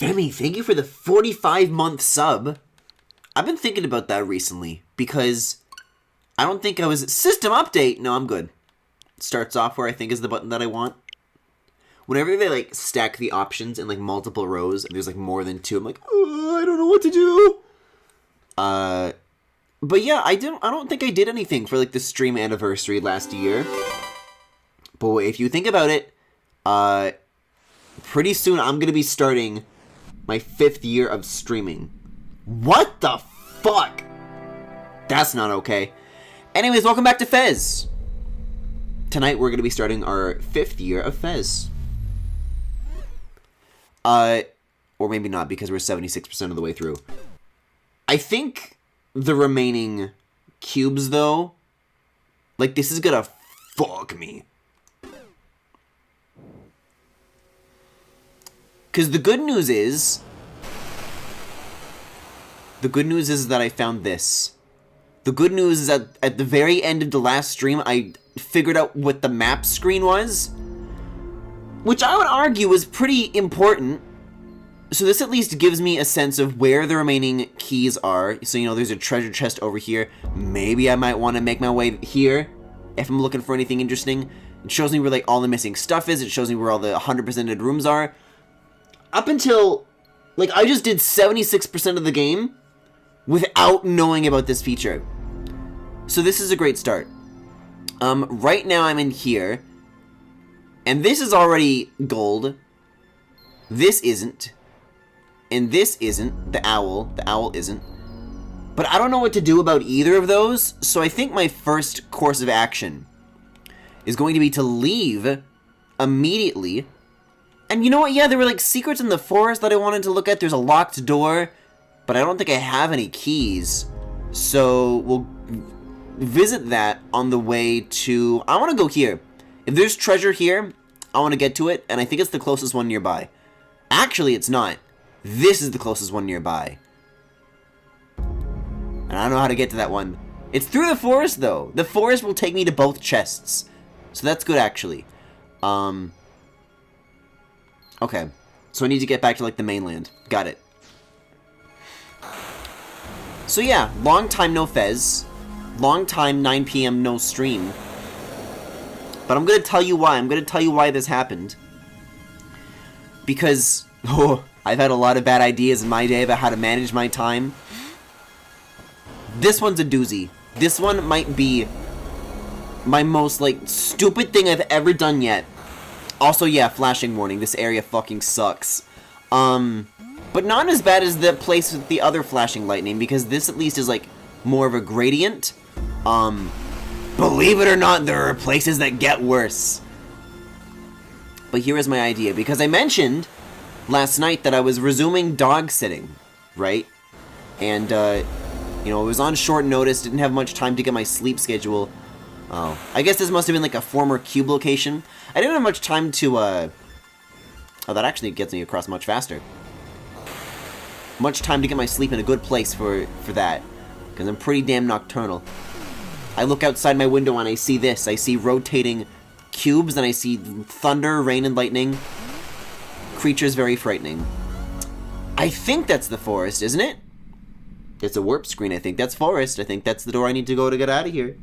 Femi, thank you for the 45-month sub. I've been thinking about that recently because I don't think I was... System update! No, I'm good. Start software, I think, is the button that I want. Whenever they, like, stack the options in, like, multiple rows, and there's, like, more than two, I'm like, oh, I don't know what to do. But yeah, I don't think I did anything for, like, the stream anniversary last year. But if you think about it, pretty soon I'm gonna be starting my 5th year of streaming. What the fuck? That's not okay. Anyways, welcome back to Fez. Tonight we're gonna be starting our 5th year of Fez. Or maybe not, because we're 76% of the way through. I think the remaining cubes, though, like, this is gonna fuck me. Because the good news is that I found this. The good news is that at the very end of the last stream, I figured out what the map screen was, which I would argue was pretty important. So this at least gives me a sense of where the remaining keys are. So, you know, there's a treasure chest over here. Maybe I might want to make my way here if I'm looking for anything interesting. It shows me where, like, all the missing stuff is. It shows me where all the 100%ed rooms are. Up until, like, I just did 76% of the game without knowing about this feature. So this is a great start. Right now I'm in here, and this is already gold. This isn't. And this isn't. The owl isn't. But I don't know what to do about either of those, so I think my first course of action is going to be to leave immediately. And you know what? Yeah, there were, like, secrets in the forest that I wanted to look at. There's a locked door, but I don't think I have any keys. So we'll visit that on the way to... I want to go here. If there's treasure here, I want to get to it, and I think it's the closest one nearby. Actually, it's not. This is the closest one nearby. And I don't know how to get to that one. It's through the forest, though. The forest will take me to both chests. So that's good, actually. Okay. So I need to get back to, like, the mainland. Got it. So yeah, long time no Fez. Long time 9 p.m. no stream. But I'm gonna tell you why. I'm gonna tell you why this happened. Because, I've had a lot of bad ideas in my day about how to manage my time. This one's a doozy. This one might be my most, like, stupid thing I've ever done yet. Also, yeah, flashing warning. This area fucking sucks. But not as bad as the place with the other flashing lightning, because this at least is, like, more of a gradient. Believe it or not, there are places that get worse. But here is my idea, because I mentioned last night that I was resuming dog sitting, right? And, you know, it was on short notice, didn't have much time to get my sleep schedule. Oh, I guess this must have been, like, a former cube location. I didn't have much time to, Oh, that actually gets me across much faster. Much time to get my sleep in a good place for that. Because I'm pretty damn nocturnal. I look outside my window and I see this. I see rotating cubes and I see thunder, rain, and lightning. Creatures very frightening. I think that's the forest, isn't it? It's a warp screen. I think that's forest. I think that's the door I need to go to get out of here.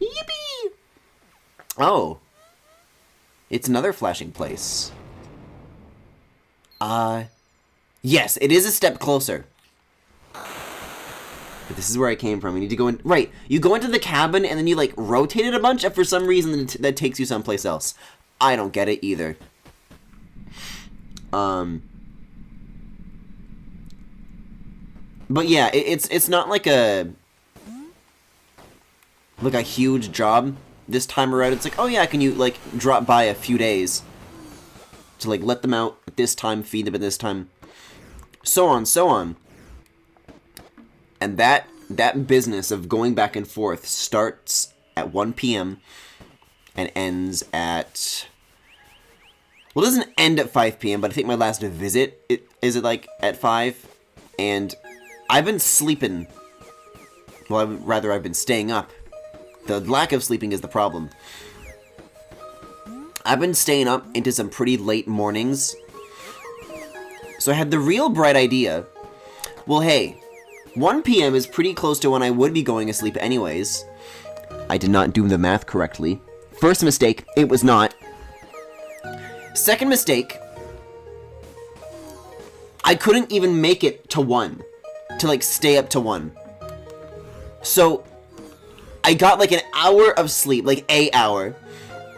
Yippee! Oh. It's another flashing place. Yes, it is a step closer. But this is where I came from. You need to go in... Right, you go into the cabin and then you, like, rotate it a bunch, and for some reason that takes you someplace else. I don't get it either. But yeah, it's not like a huge job this time around. It's like, oh yeah, can you, like, drop by a few days to, like, let them out at this time, feed them at this time, so on, so on. And that business of going back and forth starts at 1 p.m. and ends at... Well, it doesn't end at 5 p.m., but I think my last visit is at, like, at 5. And I've been sleeping. Well, rather, I've been staying up. The lack of sleeping is the problem. I've been staying up into some pretty late mornings. So I had the real bright idea. Well, hey, 1 p.m. is pretty close to when I would be going to sleep anyways. I did not do the math correctly. First mistake, it was not. Second mistake, I couldn't even make it to 1. To, like, stay up to 1. So, I got, like, an hour of sleep. Like, a hour.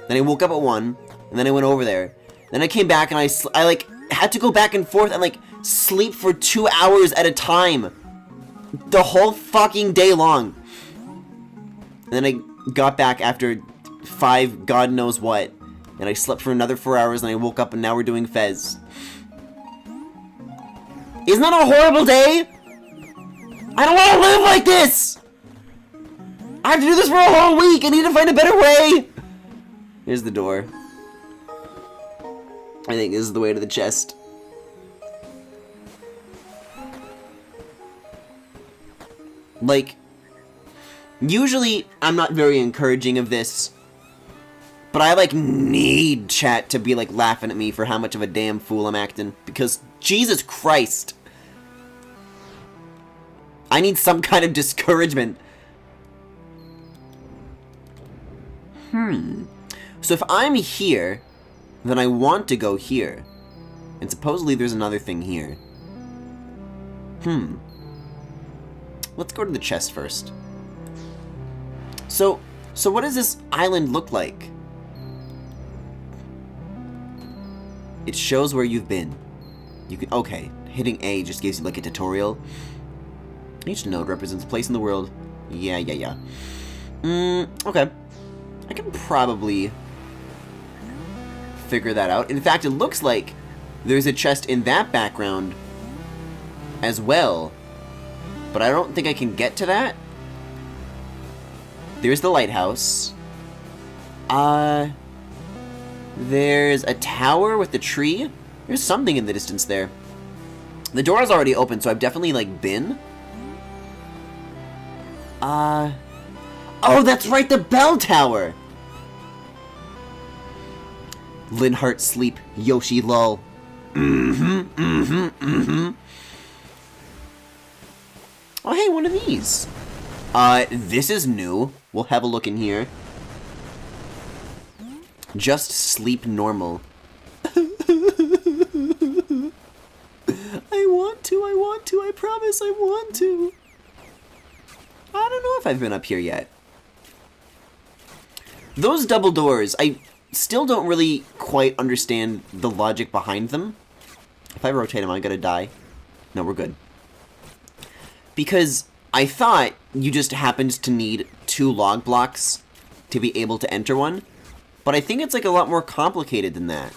Then I woke up at 1. And then I went over there. Then I came back and I like, had to go back and forth and, like, sleep for 2 hours at a time. The whole fucking day long. And then I got back after 5 God knows what. And I slept for another 4 hours and I woke up and now we're doing Fez. Isn't that a horrible day? I don't want to live like this! I have to do this for a whole week! I need to find a better way! Here's the door. I think this is the way to the chest. Like, usually I'm not very encouraging of this, but I, like, need chat to be, like, laughing at me for how much of a damn fool I'm acting, because Jesus Christ, I need some kind of discouragement. So if I'm here, then I want to go here. And supposedly there's another thing here. Let's go to the chest first. So what does this island look like? It shows where you've been. You can, okay, hitting A just gives you like a tutorial. Each node represents a place in the world. Yeah. Okay. I can probably figure that out. In fact, it looks like there's a chest in that background as well. But I don't think I can get to that. There's the lighthouse. There's a tower with a tree. There's something in the distance there. The door is already open, so I've definitely, like, been. Oh, that's right, the bell tower! Linhart sleep, Yoshi lull. Oh, hey, one of these. This is new. We'll have a look in here. Just sleep normal. I want to, I promise I want to. I don't know if I've been up here yet. Those double doors, I still don't really quite understand the logic behind them. If I rotate them, I'm gonna die. No, we're good. Because I thought you just happened to need 2 log blocks to be able to enter one. But I think it's like a lot more complicated than that.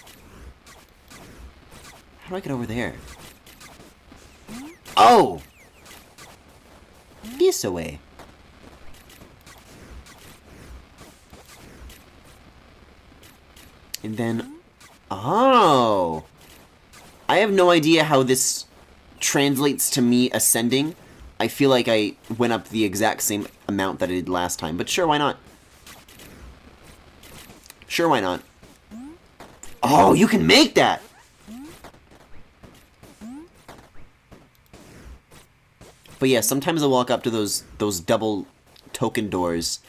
How do I get over there? Oh! This way. And then... Oh! I have no idea how this translates to me ascending. I feel like I went up the exact same amount that I did last time. But sure, why not? Sure, why not? Oh, you can make that! But yeah, sometimes I walk up to those double token doors,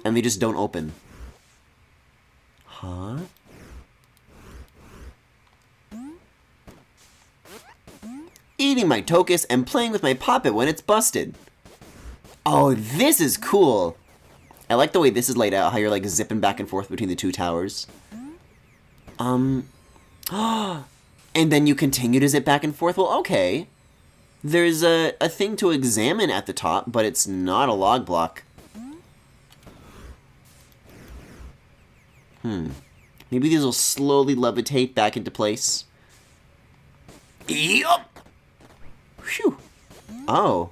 and they just don't open. Huh? Eating my tokus and playing with my poppet when it's busted. Oh, this is cool! I like the way this is laid out, how you're like zipping back and forth between the 2 towers. And then you continue to zip back and forth? Well, okay. There's a thing to examine at the top, but it's not a log block. Maybe these will slowly levitate back into place. Yup! Phew. Oh.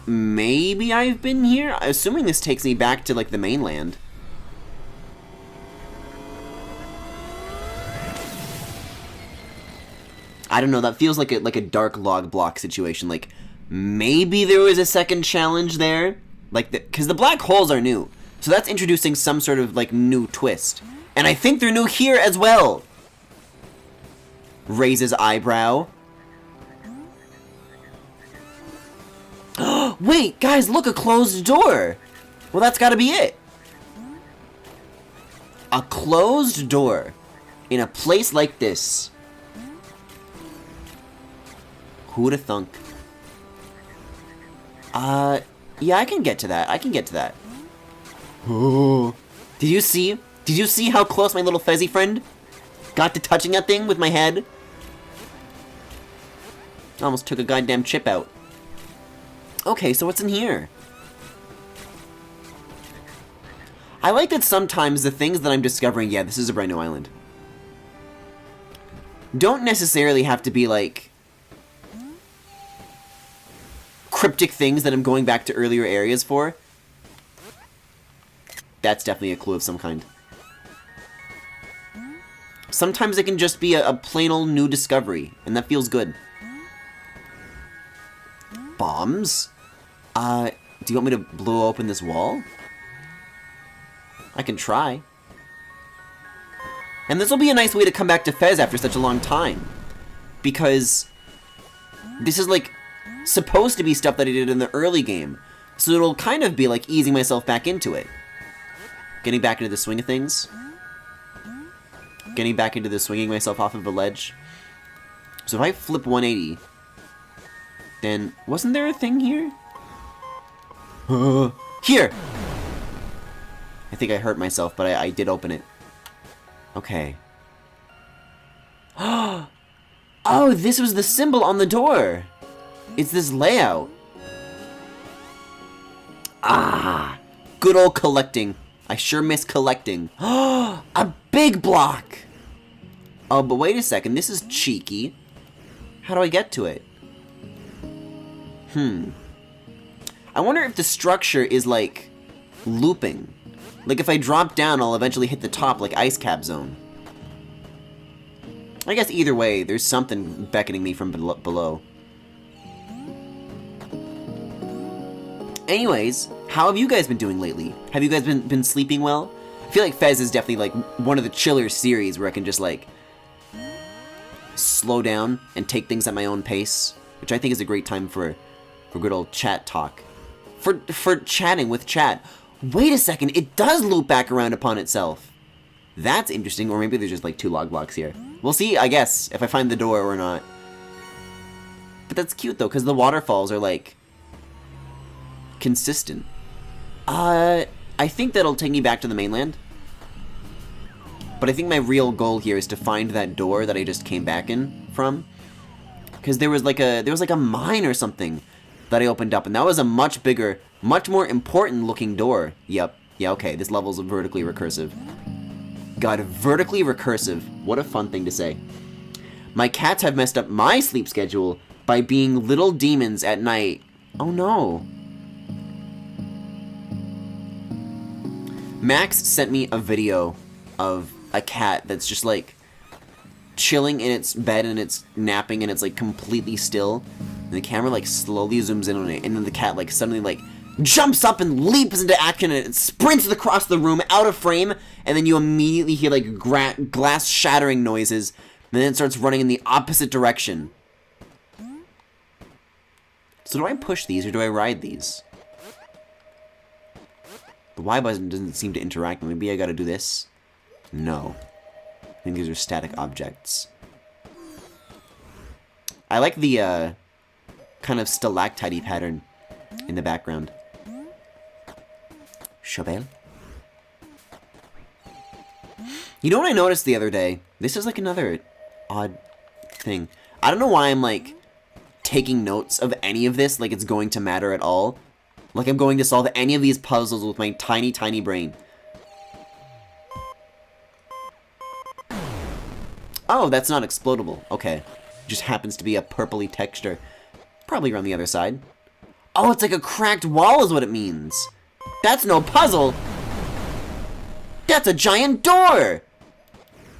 Maybe I've been here? Assuming this takes me back to, like, the mainland. I don't know, that feels like a dark log block situation. Like, maybe there was a second challenge there? Like, because the black holes are new. So that's introducing some sort of, like, new twist. And I think they're new here as well! raises eyebrow. Wait, guys, look, a closed door. Well, that's gotta be it. A closed door in a place like this. Who'da thunk? Yeah, I can get to that. I can get to that. Oh. Did you see? Did you see how close my little fezzy friend got to touching that thing with my head? Almost took a goddamn chip out. Okay, so what's in here? I like that sometimes the things that I'm discovering, yeah, this is a brand new island, don't necessarily have to be, like, cryptic things that I'm going back to earlier areas for. That's definitely a clue of some kind. Sometimes it can just be a plain old new discovery, and that feels good. Bombs? Do you want me to blow open this wall? I can try. And this will be a nice way to come back to Fez after such a long time. Because this is, like, supposed to be stuff that I did in the early game. So it'll kind of be like easing myself back into it. Getting back into the swing of things. Getting back into the swinging myself off of a ledge. So if I flip 180, then wasn't there a thing here? Here! I think I hurt myself, but I did open it. Okay. Oh, this was the symbol on the door! It's this layout. Ah! Good old collecting. I sure miss collecting. A big block! Oh, but wait a second. This is cheeky. How do I get to it? I wonder if the structure is, like, looping. Like, if I drop down, I'll eventually hit the top, like Ice Cap Zone. I guess either way, there's something beckoning me from below. Anyways, how have you guys been doing lately? Have you guys been sleeping well? I feel like Fez is definitely, like, one of the chiller series where I can just, like, slow down and take things at my own pace, which I think is a great time for good old chat talk. For chatting with chat. Wait a second, it does loop back around upon itself. That's interesting, or maybe there's just like 2 log blocks here. We'll see, I guess, if I find the door or not. But that's cute though, because the waterfalls are like consistent. I think that'll take me back to the mainland. But I think my real goal here is to find that door that I just came back in from. Because there was like a mine or something that I opened up, and that was a much bigger, much more important looking door. Yep. Yeah, okay, this level's vertically recursive. God, vertically recursive. What a fun thing to say. My cats have messed up my sleep schedule by being little demons at night. Oh no. Max sent me a video of a cat that's just like chilling in its bed and it's napping and it's like completely still. And the camera like slowly zooms in on it, and then the cat like suddenly like jumps up and leaps into action and it sprints across the room out of frame, and then you immediately hear like glass shattering noises, and then it starts running in the opposite direction. So do I push these or do I ride these? The Y button doesn't seem to interact. Maybe I gotta do this? No. I think these are static objects. I like the kind of stalactite pattern in the background. Chauvel. You know what I noticed the other day? This is like another odd thing. I don't know why I'm like taking notes of any of this like it's going to matter at all. Like I'm going to solve any of these puzzles with my tiny, tiny brain. Oh, that's not explodable. Okay. Just happens to be a purpley texture. Probably around the other side. Oh, it's like a cracked wall is what it means. That's no puzzle. That's a giant door.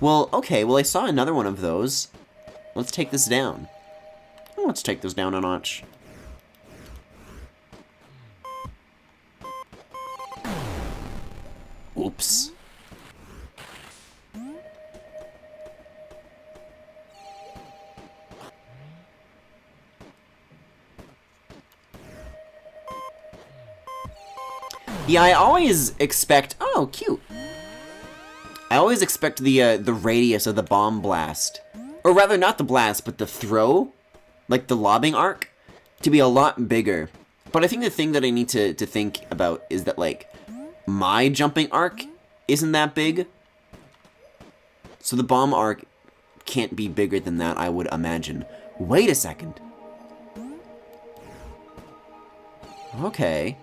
Well, okay. Well, I saw another one of those. Let's take this down. Let's take this down a notch. Oops. Yeah, I always expect... Oh, cute. I always expect the radius of the bomb blast, or rather not the blast, but the throw, like the lobbing arc, to be a lot bigger. But I think the thing that I need to think about is that, like, my jumping arc isn't that big. So the bomb arc can't be bigger than that, I would imagine. Wait a second. Okay.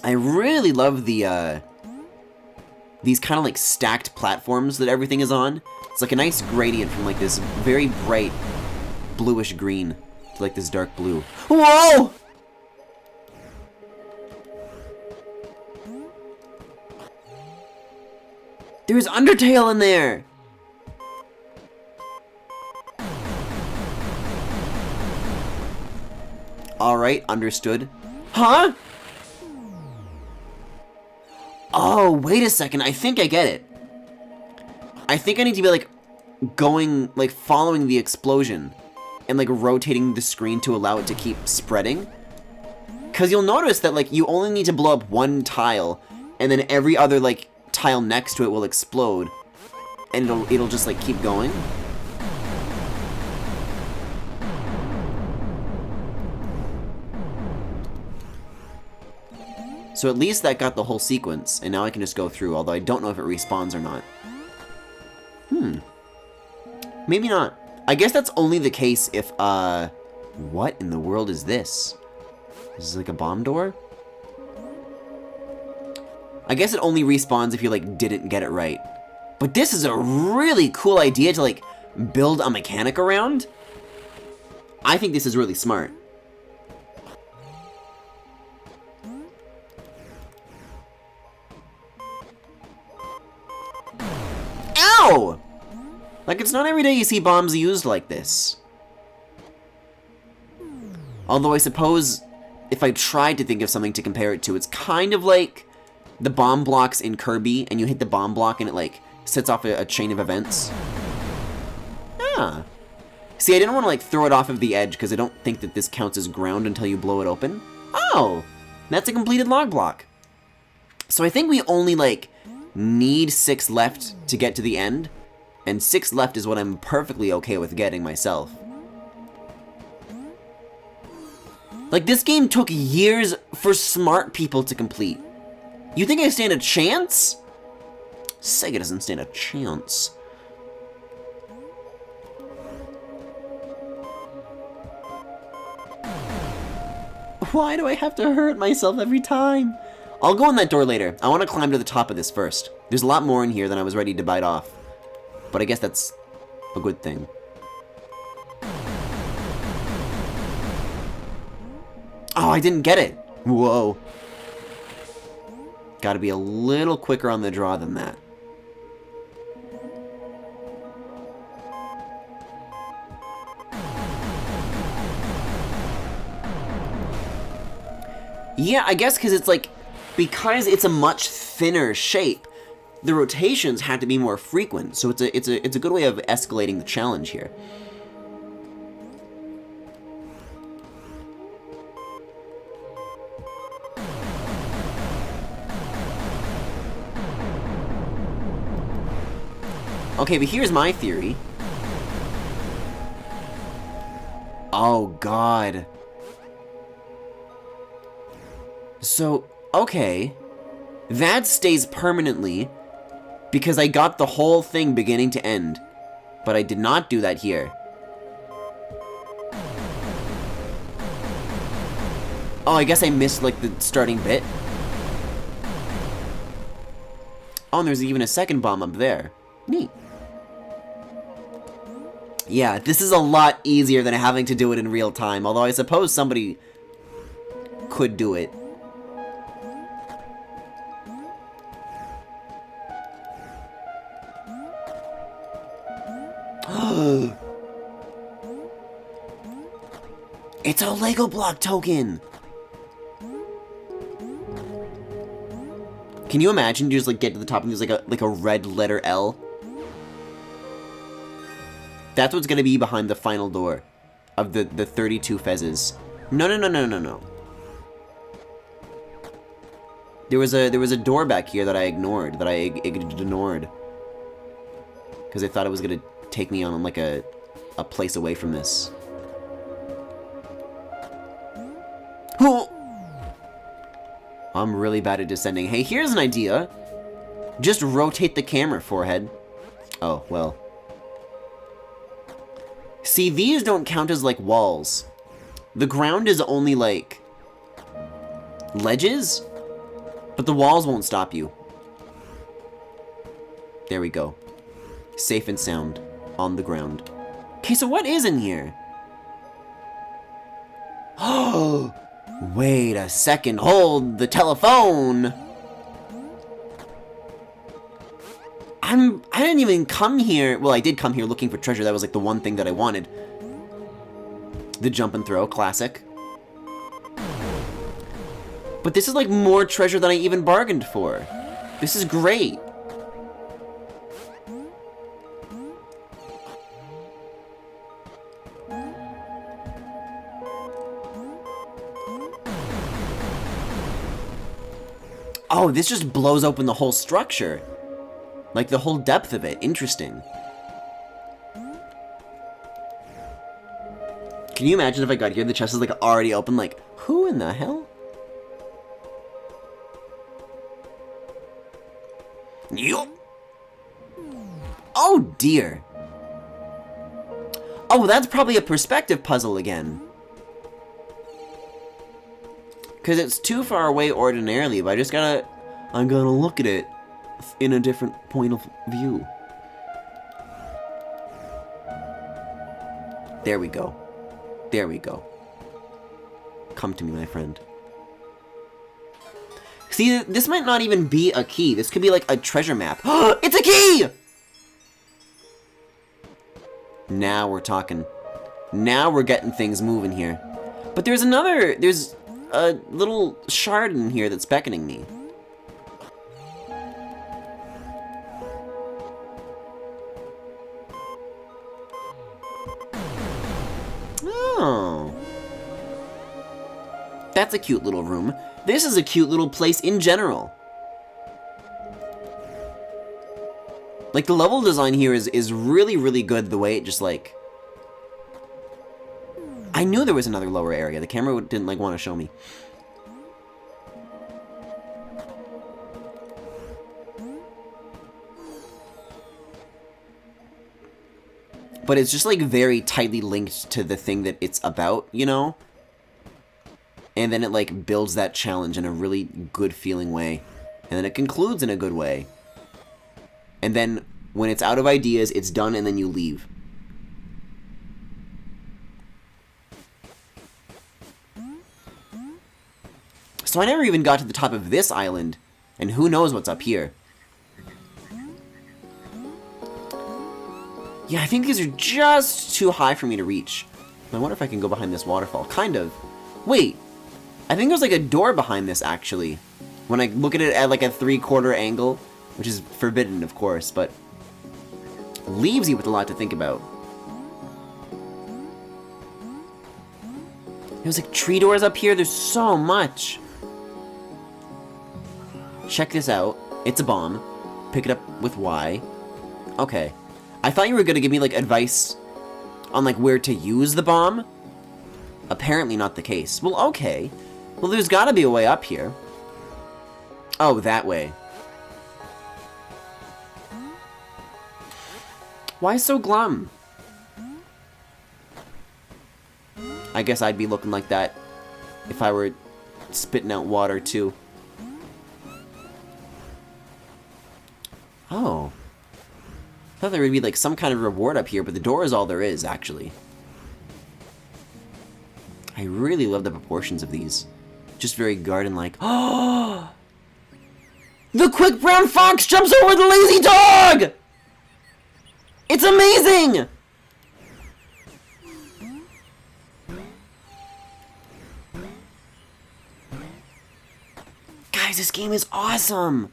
I really love the, these kind of like stacked platforms that everything is on. It's like a nice gradient from like this very bright bluish green to like this dark blue. Whoa! There's Undertale in there! Alright, understood. Huh? Oh, wait a second. I think I get it. I think I need to be, like, going, like, following the explosion and, like, rotating the screen to allow it to keep spreading. Because you'll notice that, like, you only need to blow up one tile, and then every other, like, tile next to it will explode, and it'll just, like, keep going. So at least that got the whole sequence, and now I can just go through, although I don't know if it respawns or not. Maybe not. I guess that's only the case if, what in the world is this? Is this like a bomb door? I guess it only respawns if you, like, didn't get it right. But this is a really cool idea to, like, build a mechanic around. I think this is really smart. Ow! Like, it's not every day you see bombs used like this. Although I suppose if I tried to think of something to compare it to, it's kind of like the bomb blocks in Kirby, and you hit the bomb block and it, like, sets off a chain of events. Ah. See, I didn't want to, like, throw it off of the edge because I don't think that this counts as ground until you blow it open. Oh! That's a completed log block. So I think we only, like, need 6 left to get to the end, and 6 left is what I'm perfectly okay with getting myself. Like, this game took years for smart people to complete. You think I stand a chance? Sega doesn't stand a chance. Why do I have to hurt myself every time? I'll go in that door later. I want to climb to the top of this first. There's a lot more in here than I was ready to bite off. But I guess that's a good thing. Oh, I didn't get it. Whoa. Gotta be a little quicker on the draw than that. Yeah, I guess because it's like, because it's a much thinner shape, the rotations had to be more frequent, so it's a good way of escalating the challenge here. Okay, but here's my theory. Oh, God. So, okay. That stays permanently because I got the whole thing beginning to end. But I did not do that here. Oh, I guess I missed, like, the starting bit. Oh, and there's even a second bomb up there. Neat. Yeah, this is a lot easier than having to do it in real time, although I suppose somebody could do it. It's a Lego block token! Can you imagine you just like get to the top and there's like a red letter L? That's what's gonna be behind the final door of the 32 fezzes. No. There was a door back here that I ignored, ignored. Because I thought it was gonna take me on like a place away from this. Oh! I'm really bad at descending. Hey, here's an idea. Just rotate the camera, forehead. Oh, well. See, these don't count as like walls. The ground is only like ledges, but the walls won't stop you. There we go. Safe and sound on the ground. Okay, so what is in here? Oh, wait a second. Hold the telephone. I didn't even come here. Well, I did come here looking for treasure. That was like the one thing that I wanted. The jump and throw, classic. But this is like more treasure than I even bargained for. This is great. Oh, this just blows open the whole structure. Like the whole depth of it. Interesting. Can you imagine if I got here, the chest is like already open, like, who in the hell? Yup. Oh dear. Oh, that's probably a perspective puzzle again. Because it's too far away ordinarily, but I'm gonna look at it in a different point of view. There we go. There we go. Come to me, my friend. See, this might not even be a key. This could be like a treasure map. It's a key! Now we're talking. Now we're getting things moving here. But there's a little shard in here that's beckoning me. Oh. That's a cute little room. This is a cute little place in general. Like, the level design here is really, really good the way it just, like... I knew there was another lower area. The camera didn't, like, want to show me. But it's just, like, very tightly linked to the thing that it's about, you know? And then it, like, builds that challenge in a really good feeling way. And then it concludes in a good way. And then, when it's out of ideas, it's done and then you leave. So I never even got to the top of this island. And who knows what's up here. Yeah, I think these are just too high for me to reach. I wonder if I can go behind this waterfall. Kind of. Wait. I think there's like a door behind this, actually. When I look at it at like a 3/4 angle. Which is forbidden, of course, but... leaves you with a lot to think about. There's like tree doors up here. There's so much. Check this out. It's a bomb. Pick it up with Y. Okay. I thought you were gonna give me, like, advice on, like, where to use the bomb. Apparently not the case. Well, okay. Well, there's gotta be a way up here. Oh, that way. Why so glum? I guess I'd be looking like that if I were spitting out water, too. Oh. I thought there would be, like, some kind of reward up here, but the door is all there is, actually. I really love the proportions of these. Just very garden-like. Oh! The quick brown fox jumps over the lazy dog! It's amazing! Guys, this game is awesome!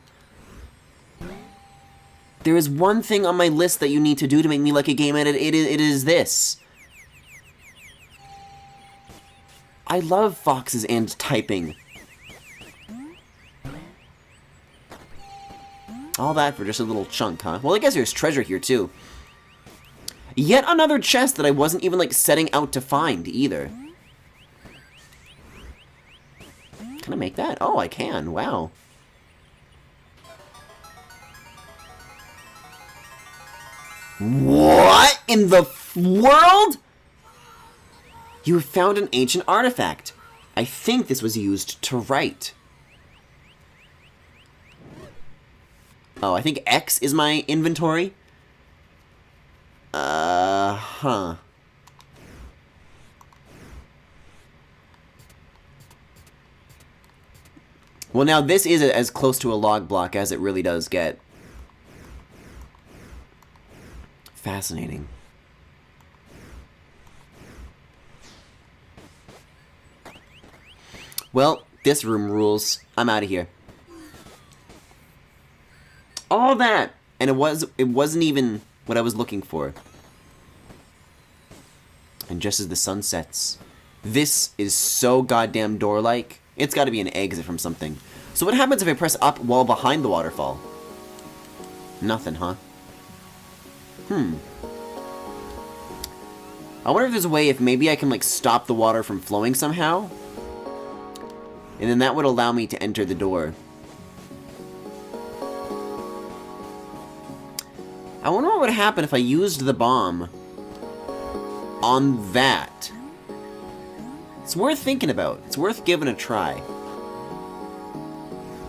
There is one thing on my list that you need to do to make me like a game, and it is this. I love foxes and typing. All that for just a little chunk, huh? Well, I guess there's treasure here, too. Yet another chest that I wasn't even, like, setting out to find, either. Can I make that? Oh, I can. Wow. What in the world? You have found an ancient artifact. I think this was used to write. Oh, I think X is my inventory. Huh. Well, now this is as close to a log block as it really does get. Fascinating. Well, this room rules. I'm out of here. All that, and it wasn't even what I was looking for. And just as the sun sets, this is so goddamn door-like. It's got to be an exit from something. So what happens if I press up while behind the waterfall? Nothing, huh? I wonder if there's a way if maybe I can, like, stop the water from flowing somehow? And then that would allow me to enter the door. I wonder what would happen if I used the bomb on that. It's worth thinking about. It's worth giving a try.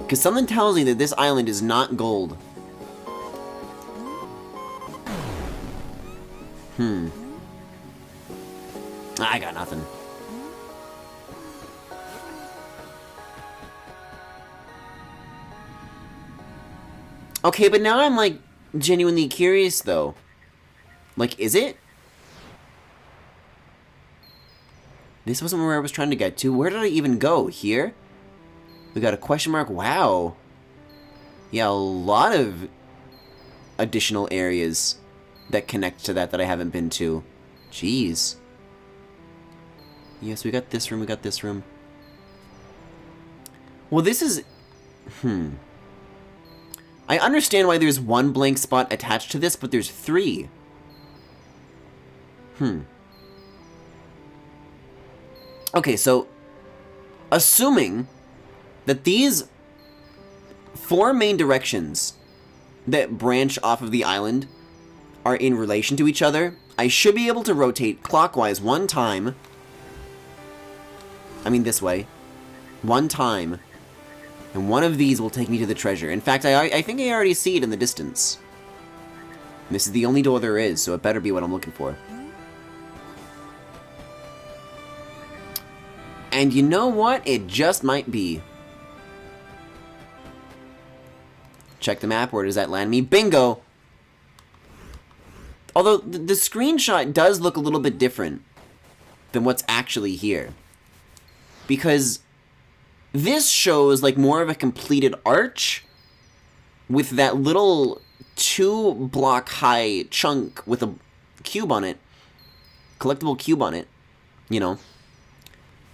Because something tells me that this island is not gold. I got nothing. Okay, but now I'm, like, genuinely curious, though. Like, is it? This wasn't where I was trying to get to. Where did I even go? Here? We got a question mark. Wow. Yeah, a lot of additional areas that connect to that I haven't been to. Jeez. Yes, we got this room, we got this room. Well, this is... I understand why there's one blank spot attached to this, but there's 3. Okay, so... assuming that these 4 main directions that branch off of the island are in relation to each other, I should be able to rotate clockwise 1 time. I mean this way. 1 time. And one of these will take me to the treasure. In fact, I think I already see it in the distance. And this is the only door there is, so it better be what I'm looking for. And you know what? It just might be. Check the map. Where does that land me? Bingo! Although, the screenshot does look a little bit different than what's actually here. Because this shows, like, more of a completed arch with that little 2-block-high chunk with a cube on it. Collectible cube on it. You know.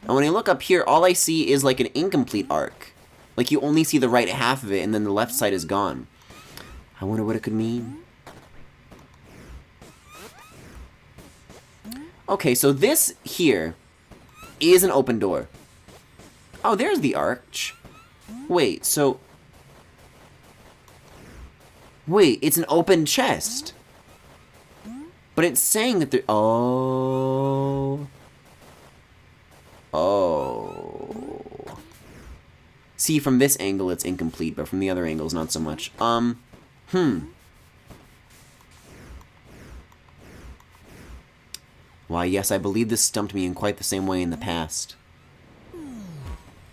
And when I look up here, all I see is, like, an incomplete arc. Like, you only see the right half of it, and then the left side is gone. I wonder what it could mean. Okay, so this here is an open door. Oh, there's the arch. Wait, so... wait, it's an open chest. But it's saying that there... oh... oh... See, from this angle it's incomplete, but from the other angles not so much. Why, yes, I believe this stumped me in quite the same way in the past.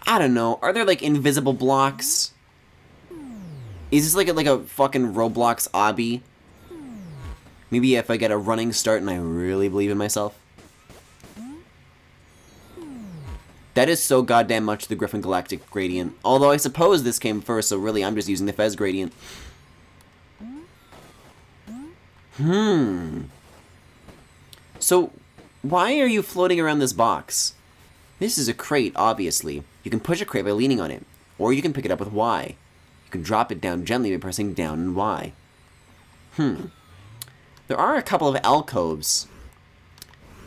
I don't know. Are there, like, invisible blocks? Is this like a fucking Roblox obby? Maybe if I get a running start and I really believe in myself? That is so goddamn much the GRIFFINGALACTIC gradient. Although I suppose this came first, so really I'm just using the Fez gradient. So, why are you floating around this box? This is a crate, obviously. You can push a crate by leaning on it, or you can pick it up with Y. You You can drop it down gently by pressing down and Y. There are a couple of alcoves.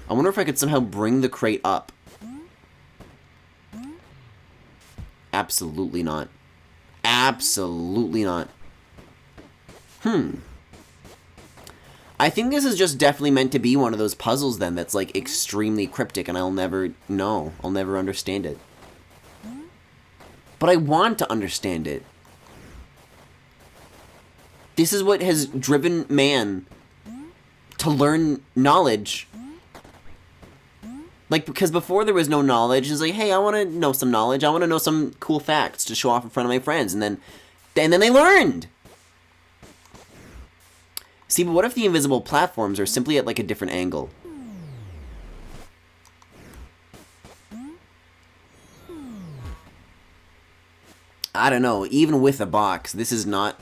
I wonder if I could somehow bring the crate up. Absolutely not. Absolutely not. I think this is just definitely meant to be one of those puzzles then that's like extremely cryptic and I'll never know. I'll never understand it. But I want to understand it. This is what has driven man to learn knowledge. Like, because before there was no knowledge, it's like, hey, I want to know some knowledge. I want to know some cool facts to show off in front of my friends. And then they learned. See, but what if the invisible platforms are simply at, like, a different angle? I don't know. Even with a box, this is not...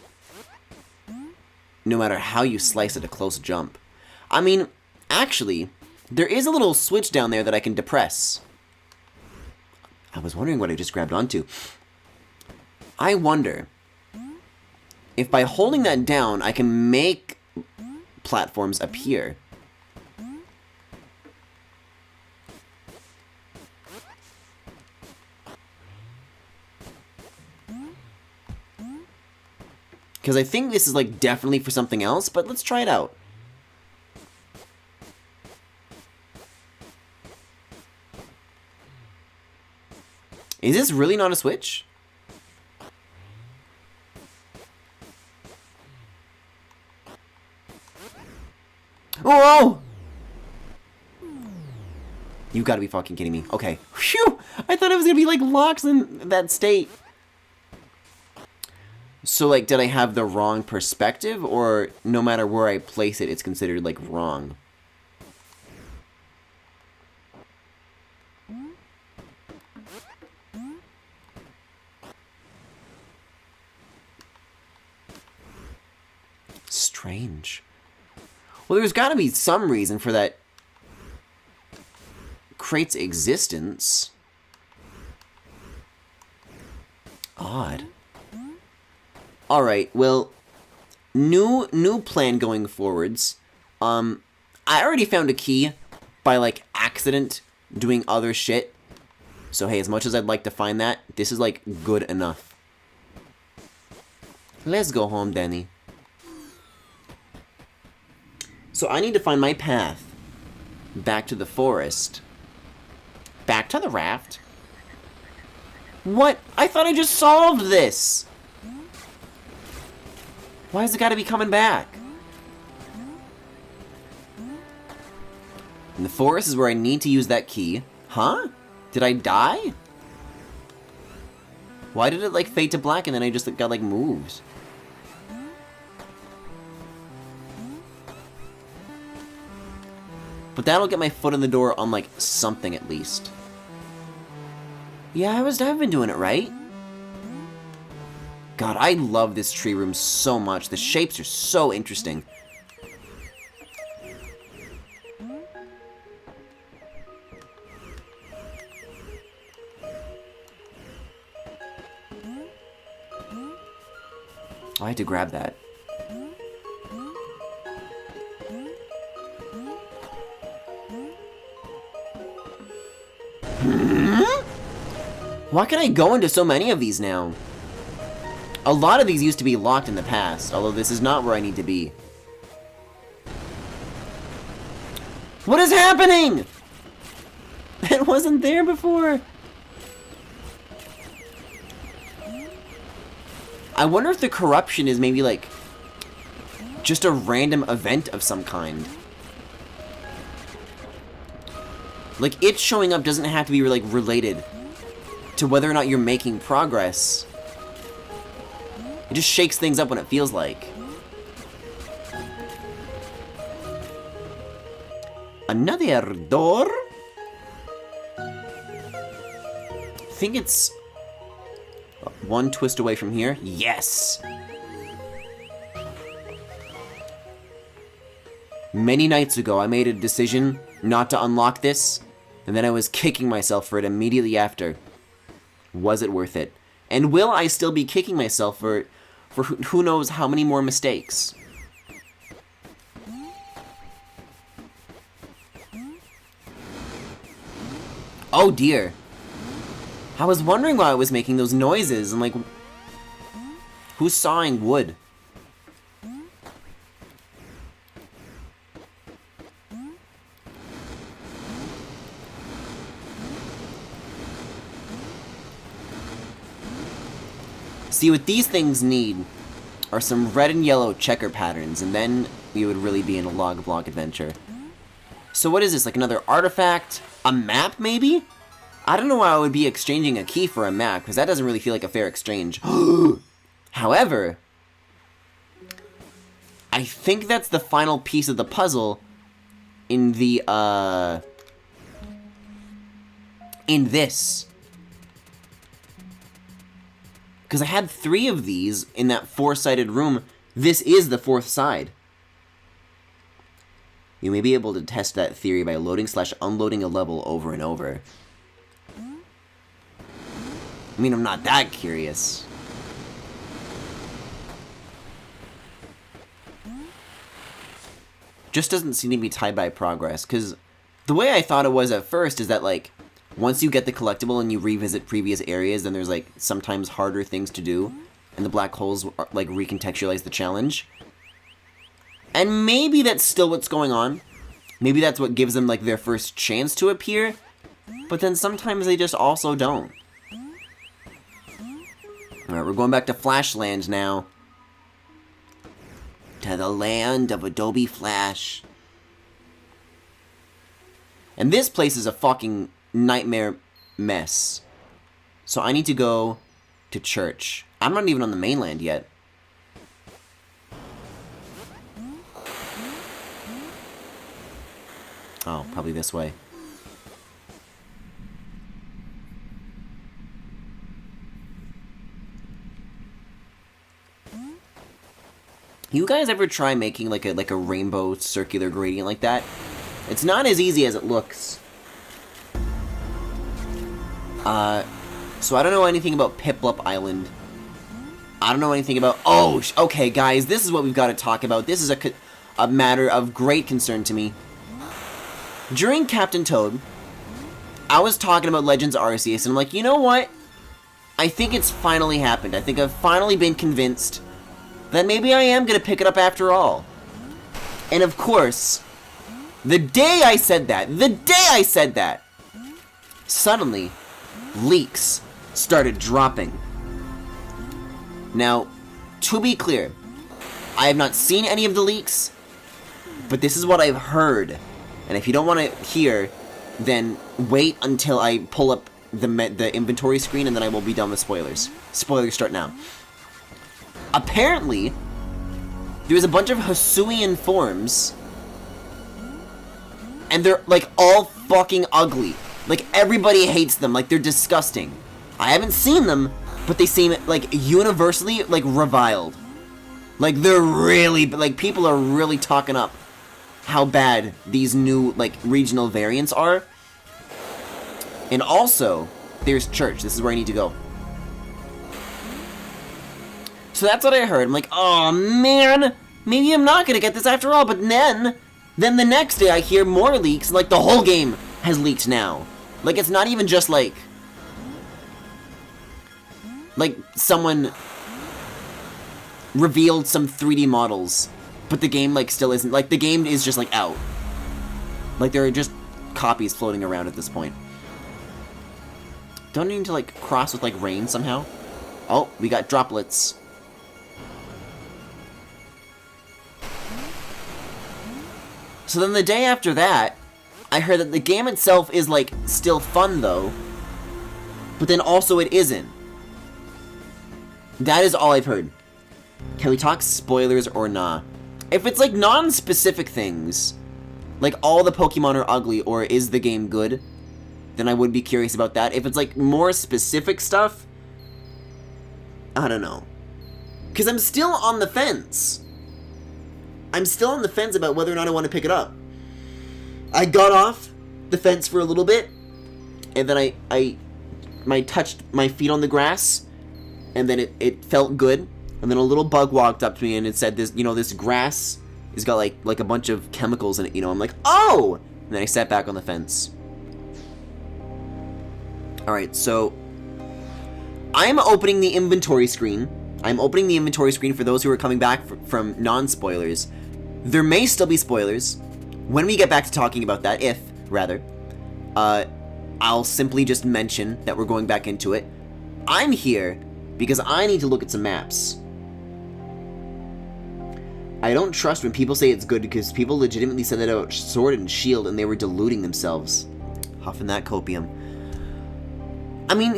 No matter how you slice it, a close jump. I mean, actually, there is a little switch down there that I can depress. I was wondering what I just grabbed onto. I wonder if by holding that down, I can make platforms appear. Because I think this is, like, definitely for something else, but let's try it out. Is this really not a switch? Whoa! You gotta be fucking kidding me. Okay. Phew! I thought it was gonna be, like, locks in that state. So, like, did I have the wrong perspective? Or no matter where I place it, it's considered, like, wrong? Strange. Well, there's gotta be some reason for that crate's existence. Odd. Alright, well, new plan going forwards. I already found a key by, like, accident doing other shit. So, hey, as much as I'd like to find that, this is, like, good enough. Let's go home, Danny. So I need to find my path back to the forest. Back to the raft? What? I thought I just solved this! Why has it gotta be coming back? And the forest is where I need to use that key. Huh? Did I die? Why did it, like, fade to black and then I just got, like, moved? But that'll get my foot in the door on, like, something at least. Yeah, I've been doing it right. God, I love this tree room so much. The shapes are so interesting. Oh, I had to grab that. Why can I go into so many of these now? A lot of these used to be locked in the past, although this is not where I need to be. What is happening? It wasn't there before. I wonder if the corruption is maybe like just a random event of some kind. Like, it showing up doesn't have to be like related to whether or not you're making progress. It just shakes things up when it feels like. Another door? I think it's one twist away from here. Yes! Many nights ago, I made a decision not to unlock this, and then I was kicking myself for it immediately after. Was it worth it? And will I still be kicking myself for who knows how many more mistakes? Oh dear. I was wondering why I was making those noises. I'm like, who's sawing wood? See, what these things need are some red and yellow checker patterns, and then we would really be in a log block adventure. So what is this, like another artifact? A map, maybe? I don't know why I would be exchanging a key for a map, because that doesn't really feel like a fair exchange. However, I think that's the final piece of the puzzle in the, in this. Because I had 3 of these in that 4-sided room. This is the 4th side. You may be able to test that theory by loading/unloading a level over and over. I mean, I'm not that curious. Just doesn't seem to be tied by progress, because the way I thought it was at first is that, like, once you get the collectible and you revisit previous areas, then there's, like, sometimes harder things to do, and the black holes, like, recontextualize the challenge. And maybe that's still what's going on. Maybe that's what gives them, like, their first chance to appear, but then sometimes they just also don't. Alright, we're going back to Flashland now. To the land of Adobe Flash. And this place is a fucking nightmare mess. So I need to go to church. I'm not even on the mainland yet. Oh, probably this way. You guys ever try making like a rainbow circular gradient like that? It's not as easy as it looks. So I don't know anything about Piplup Island. I don't know anything about... Oh, okay, guys, this is what we've got to talk about. This is a matter of great concern to me. During Captain Toad, I was talking about Legends Arceus, and I'm like, you know what? I think it's finally happened. I think I've finally been convinced that maybe I am going to pick it up after all. And of course, the day I said that, suddenly, leaks started dropping. Now, to be clear, I have not seen any of the leaks, but this is what I've heard. And if you don't want to hear, then wait until I pull up the inventory screen, and then I will be done with spoilers. Spoilers start now. Apparently, there's a bunch of Hisuian forms, and they're, like, all fucking ugly. Like, everybody hates them. Like, they're disgusting. I haven't seen them, but they seem, like, universally, like, reviled. Like, they're really, like, people are really talking up how bad these new, like, regional variants are. And also, there's church. This is where I need to go. So that's what I heard. I'm like, oh, man, maybe I'm not gonna get this after all. But then the next day I hear more leaks, and, like, the whole game has leaked now. Like, it's not even just, like, someone revealed some 3D models, but the game, like, still isn't, like, the game is just, like, out. Like, there are just copies floating around at this point. Don't need to, like, cross with, like, rain somehow. Oh, we got droplets. So then the day after that, I heard that the game itself is, like, still fun, though. But then also it isn't. That is all I've heard. Can we talk spoilers or nah? If it's, like, non-specific things, like, all the Pokemon are ugly, or is the game good, then I would be curious about that. If it's, like, more specific stuff, I don't know. Because I'm still on the fence. I'm still on the fence about whether or not I want to pick it up. I got off the fence for a little bit, and then I touched my feet on the grass, and then it felt good, and then a little bug walked up to me and it said this, this grass has got like a bunch of chemicals in it, I'm like, oh! And then I sat back on the fence. Alright, so I'm opening the inventory screen. I'm opening the inventory screen for those who are coming back from non-spoilers. There may still be spoilers. When we get back to talking about that, I'll simply just mention that we're going back into it. I'm here because I need to look at some maps. I don't trust when people say it's good because people legitimately said that about Sword and Shield and they were deluding themselves. Huffing that copium. I mean,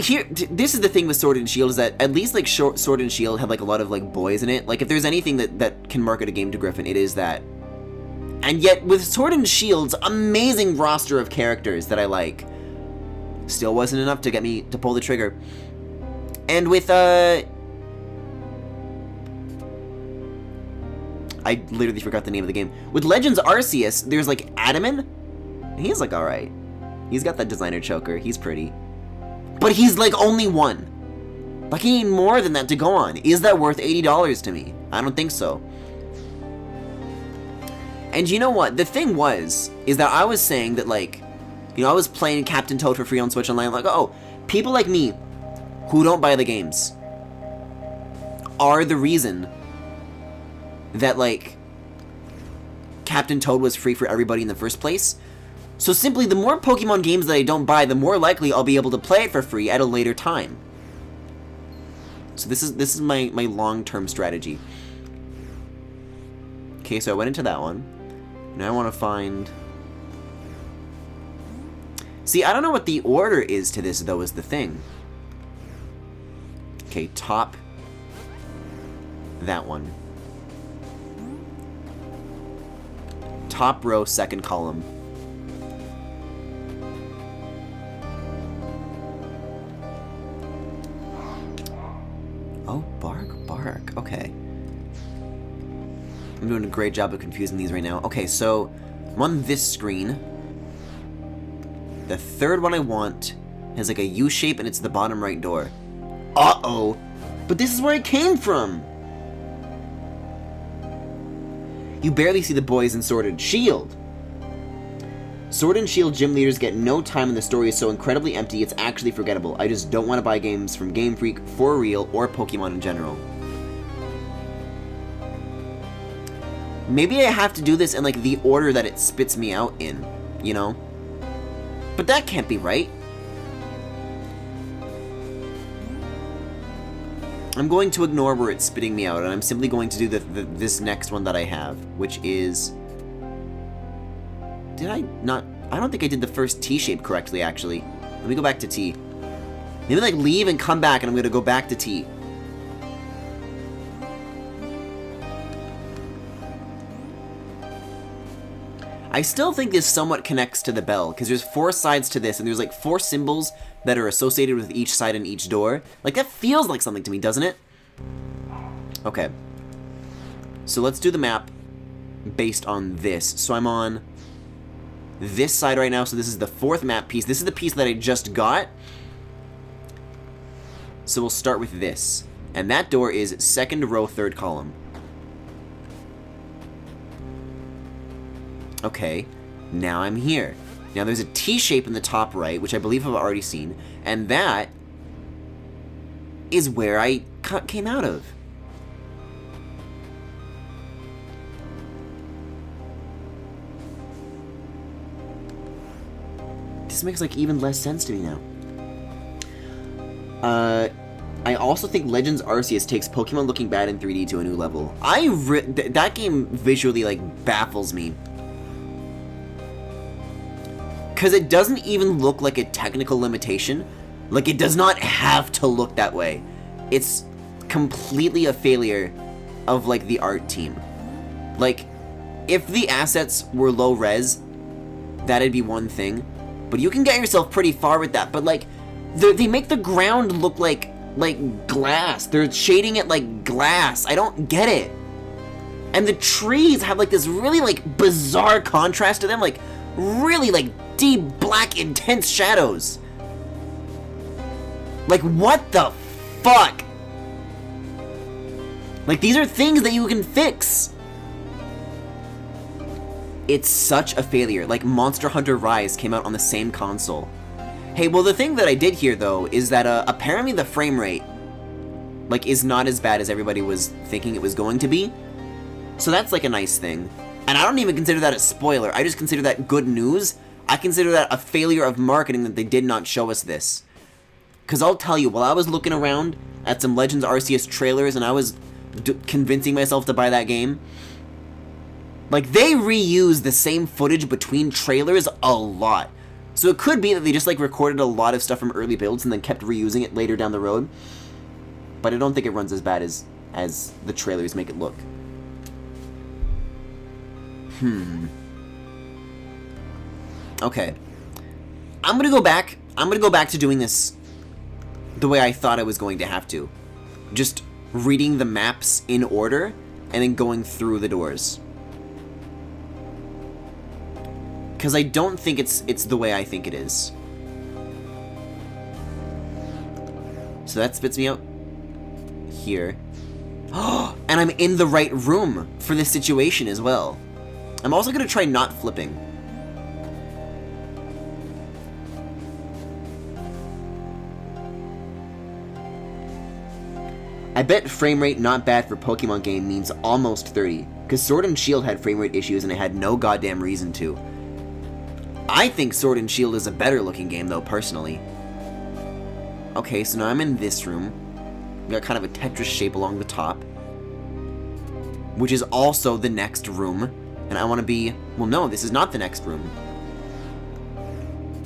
this is the thing with Sword and Shield, is that at least, like, Sword and Shield have, like, a lot of, like, boys in it. Like, if there's anything that can market a game to Griffin, it is that. And yet, with Sword and Shield's amazing roster of characters that I like, still wasn't enough to get me to pull the trigger. And with, I literally forgot the name of the game. With Legends Arceus, there's, like, Adaman. He's, like, alright. He's got that designer choker. He's pretty. But he's, like, only one. Like, he need more than that to go on. Is that worth $80 to me? I don't think so. And you know what? The thing is that I was saying that, like, I was playing Captain Toad for free on Switch Online, like, oh, people like me, who don't buy the games, are the reason that, like, Captain Toad was free for everybody in the first place. So simply, the more Pokemon games that I don't buy, the more likely I'll be able to play it for free at a later time. So this is my long-term strategy. Okay, so I went into that one. Now I want to find... See, I don't know what the order is to this, though, is the thing. Okay, top. That one. Top row, second column. Oh, bark. Okay. I'm doing a great job of confusing these right now. Okay, so I'm on this screen. The third one I want has like a U shape and it's the bottom right door. Uh-oh! But this is where I came from! You barely see the boys in Sword and Shield. Sword and Shield gym leaders get no time and the story is so incredibly empty it's actually forgettable. I just don't want to buy games from Game Freak, For Real, or Pokemon in general. Maybe I have to do this in, like, the order that it spits me out in, But that can't be right. I'm going to ignore where it's spitting me out, and I'm simply going to do this next one that I have, which is... Did I not... I don't think I did the first T shape correctly, actually. Let me go back to T. Maybe, like, leave and come back, and I'm going to go back to T. I still think this somewhat connects to the bell, because there's 4 sides to this, and there's, like, 4 symbols that are associated with each side and each door. Like, that feels like something to me, doesn't it? Okay. So let's do the map based on this. So I'm on this side right now, so this is the 4th map piece. This is the piece that I just got. So we'll start with this. And that door is 2nd row, 3rd column. Okay, now I'm here. Now there's a T shape in the top right, which I believe I've already seen, and that is where I came out of. This makes, like, even less sense to me now. I also think Legends Arceus takes Pokemon looking bad in 3D to a new level. That game visually, like, baffles me. Because it doesn't even look like a technical limitation. Like, it does not have to look that way. It's completely a failure of, like, the art team. Like, if the assets were low res, that'd be one thing. But you can get yourself pretty far with that. But, like, they make the ground look like glass. They're shading it like glass. I don't get it. And the trees have, like, this really, like, bizarre contrast to them. Like, really, like, deep, black, intense shadows. Like, what the fuck? Like, these are things that you can fix. It's such a failure. Like, Monster Hunter Rise came out on the same console. Hey, well, the thing that I did hear, though, is that apparently the frame rate, like, is not as bad as everybody was thinking it was going to be. So that's, like, a nice thing. And I don't even consider that a spoiler. I just consider that good news. I consider that a failure of marketing that they did not show us this. Because I'll tell you, while I was looking around at some Legends Arceus trailers and I was convincing myself to buy that game, like, they reuse the same footage between trailers a lot. So it could be that they just, like, recorded a lot of stuff from early builds and then kept reusing it later down the road. But I don't think it runs as bad as the trailers make it look. Okay. I'm gonna go back to doing this the way I thought I was going to have to. Just reading the maps in order and then going through the doors. Because I don't think it's the way I think it is. So that spits me out here. And I'm in the right room for this situation as well. I'm also going to try not flipping. I bet frame rate not bad for Pokemon game means almost 30, because Sword and Shield had frame rate issues and it had no goddamn reason to. I think Sword and Shield is a better looking game though, personally. Okay, so now I'm in this room. We got kind of a Tetris shape along the top, which is also the next room. And I want to be... Well, no, this is not the next room.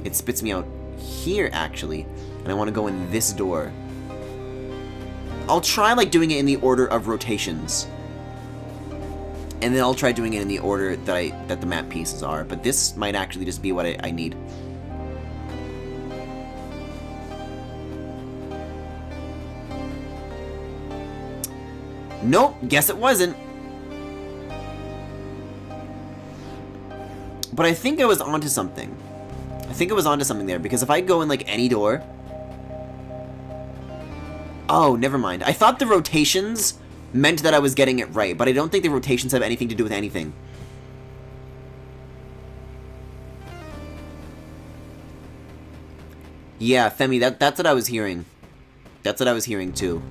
It spits me out here, actually. And I want to go in this door. I'll try, like, doing it in the order of rotations. And then I'll try doing it in the order that the map pieces are. But this might actually just be what I need. Nope, guess it wasn't. But I think I was onto something. I think I was onto something there, because if I go in, like, any door... Oh, never mind. I thought the rotations meant that I was getting it right, but I don't think the rotations have anything to do with anything. Yeah, Femi, that's what I was hearing. That's what I was hearing, too.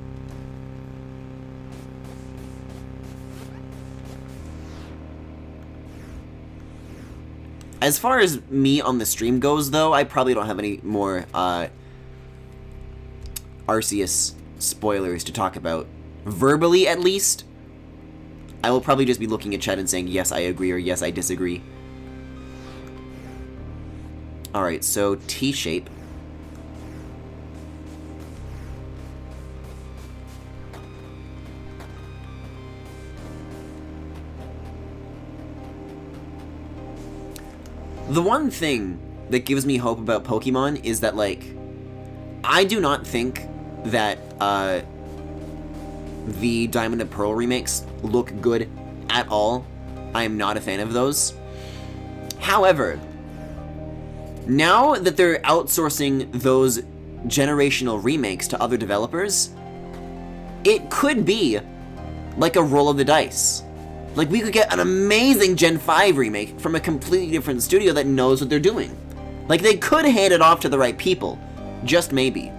As far as me on the stream goes, though, I probably don't have any more Arceus spoilers to talk about. Verbally, at least. I will probably just be looking at chat and saying, yes, I agree, or yes, I disagree. Alright, so T-shape. The one thing that gives me hope about Pokemon is that, like, I do not think that the Diamond and Pearl remakes look good at all. I am not a fan of those. However, now that they're outsourcing those generational remakes to other developers, it could be like a roll of the dice. Like, we could get an amazing Gen 5 remake from a completely different studio that knows what they're doing. Like, they could hand it off to the right people. Just maybe.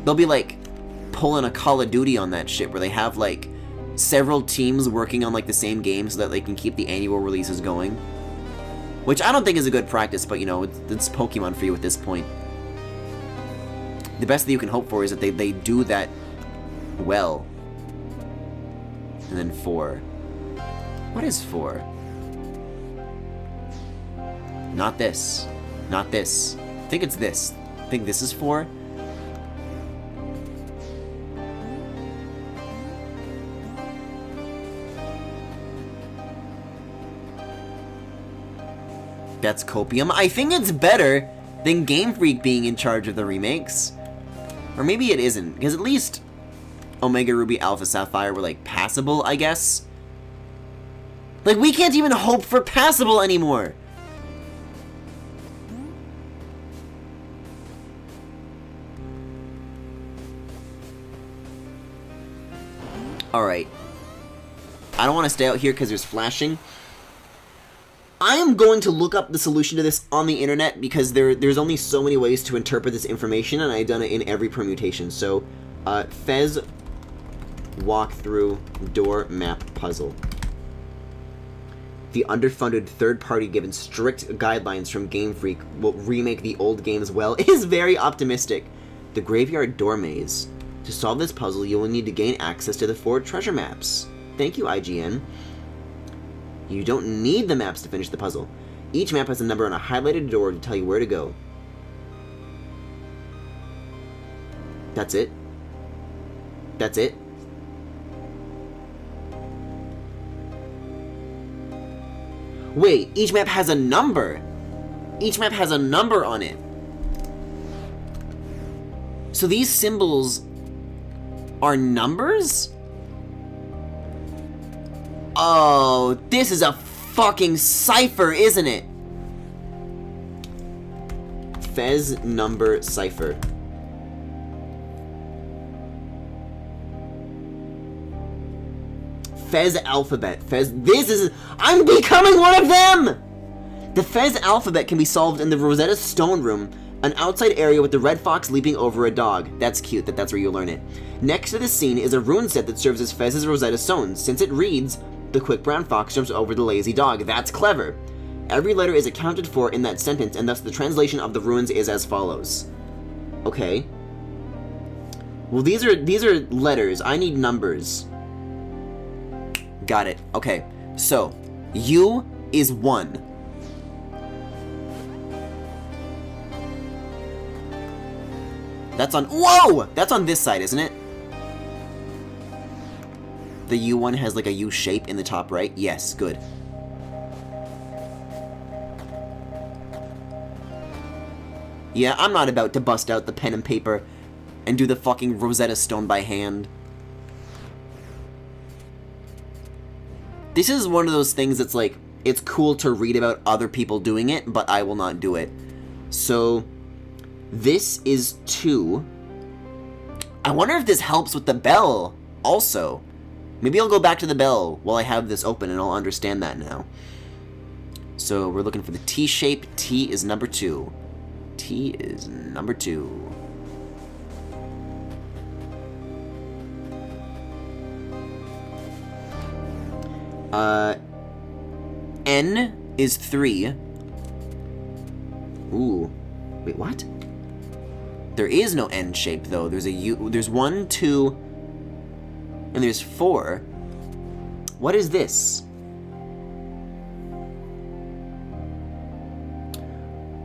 They'll be, like, pulling a Call of Duty on that shit, where they have, like, several teams working on, like, the same game so that they can keep the annual releases going. Which I don't think is a good practice, but, you know, it's Pokemon for you at this point. The best that you can hope for is that they do that well. And then 4. What is 4? Not this. Not this. I think it's this. I think this is 4. That's Copium. I think it's better than Game Freak being in charge of the remakes. Or maybe it isn't, because at least Omega Ruby, Alpha Sapphire were, like, passable, I guess. Like, we can't even hope for passable anymore. Alright. I don't want to stay out here because there's flashing. I am going to look up the solution to this on the internet because there's only so many ways to interpret this information, and I've done it in every permutation. So, Fez walkthrough door map puzzle. The underfunded third party given strict guidelines from Game Freak will remake the old games well is very optimistic. The graveyard door maze. To solve this puzzle, you will need to gain access to the 4 treasure maps. Thank you, IGN. You don't need the maps to finish the puzzle. Each map has a number on a highlighted door to tell you where to go. That's it? That's it? Wait, each map has a number! Each map has a number on it. So these symbols are numbers? Oh, this is a fucking cipher, isn't it? Fez number cipher. Fez alphabet. Fez, this is, I'm becoming one of them! The Fez alphabet can be solved in the Rosetta Stone room, an outside area with the red fox leaping over a dog. That's cute, that's where you learn it. Next to this scene is a rune set that serves as Fez's Rosetta Stone, since it reads, the quick brown fox jumps over the lazy dog. That's clever. Every letter is accounted for in that sentence, and thus the translation of the runes is as follows. Okay. Well, these are letters. I need numbers. Got it. Okay. So, U is 1. That's on... Whoa! That's on this side, isn't it? The U one has like a U shape in the top right? Yes, good. Yeah, I'm not about to bust out the pen and paper and do the fucking Rosetta Stone by hand. This is one of those things that's like, it's cool to read about other people doing it, but I will not do it. So, this is 2. I wonder if this helps with the bell also. Maybe I'll go back to the bell while I have this open and I'll understand that now. So we're looking for the T shape. T is number 2. T is number 2. N is 3. Ooh. Wait, what? There is no N shape though. There's a U. There's 1, 2, and there's 4. What is this?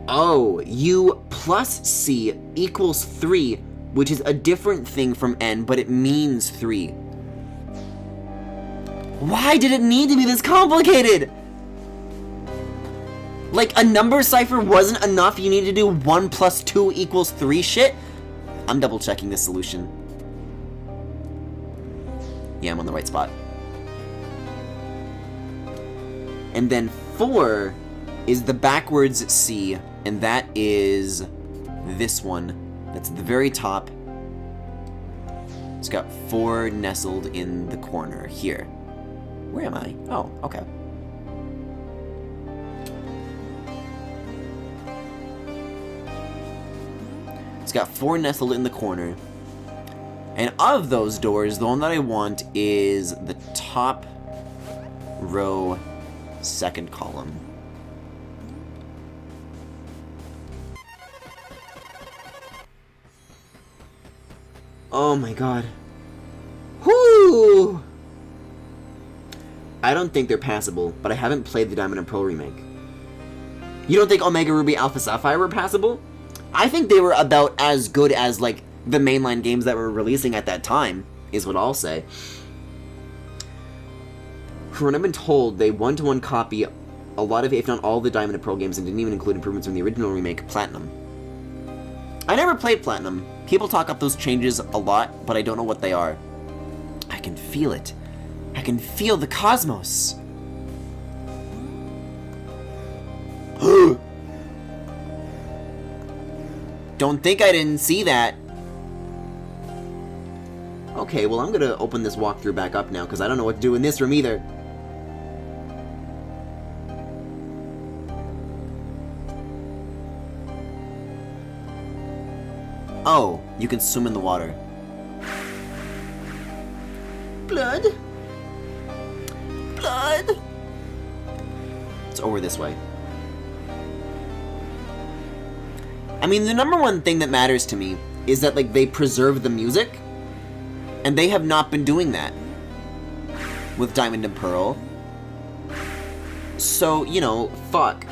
Oh, U plus C equals 3, which is a different thing from N, but it means 3. Why did it need to be this complicated? Like, a number cipher wasn't enough, you need to do 1 plus 2 equals 3 shit? I'm double checking this solution. Yeah, I'm on the right spot. And then 4 is the backwards C, and that is this one. That's at the very top. It's got 4 nestled in the corner here. Where am I? Oh, okay. It's got 4 nestled in the corner. And of those doors, the one that I want is the top row, second column. Oh my god. Whoo! I don't think they're passable, but I haven't played the Diamond and Pearl remake. You don't think Omega Ruby Alpha Sapphire were passable? I think they were about as good as, like, the mainline games that were releasing at that time, is what I'll say. From what I've been told, they one-to-one copy a lot of, if not all, the Diamond and Pearl games and didn't even include improvements from the original remake, Platinum. I never played Platinum. People talk up those changes a lot, but I don't know what they are. I can feel it. I can feel the cosmos. Don't think I didn't see that. Okay. Okay, well, I'm gonna open this walkthrough back up now, because I don't know what to do in this room either. Oh, you can swim in the water. Blood? Blood? It's over this way. I mean, the number one thing that matters to me is that, like, they preserve the music, and they have not been doing that with Diamond and Pearl. So, you know, fuck.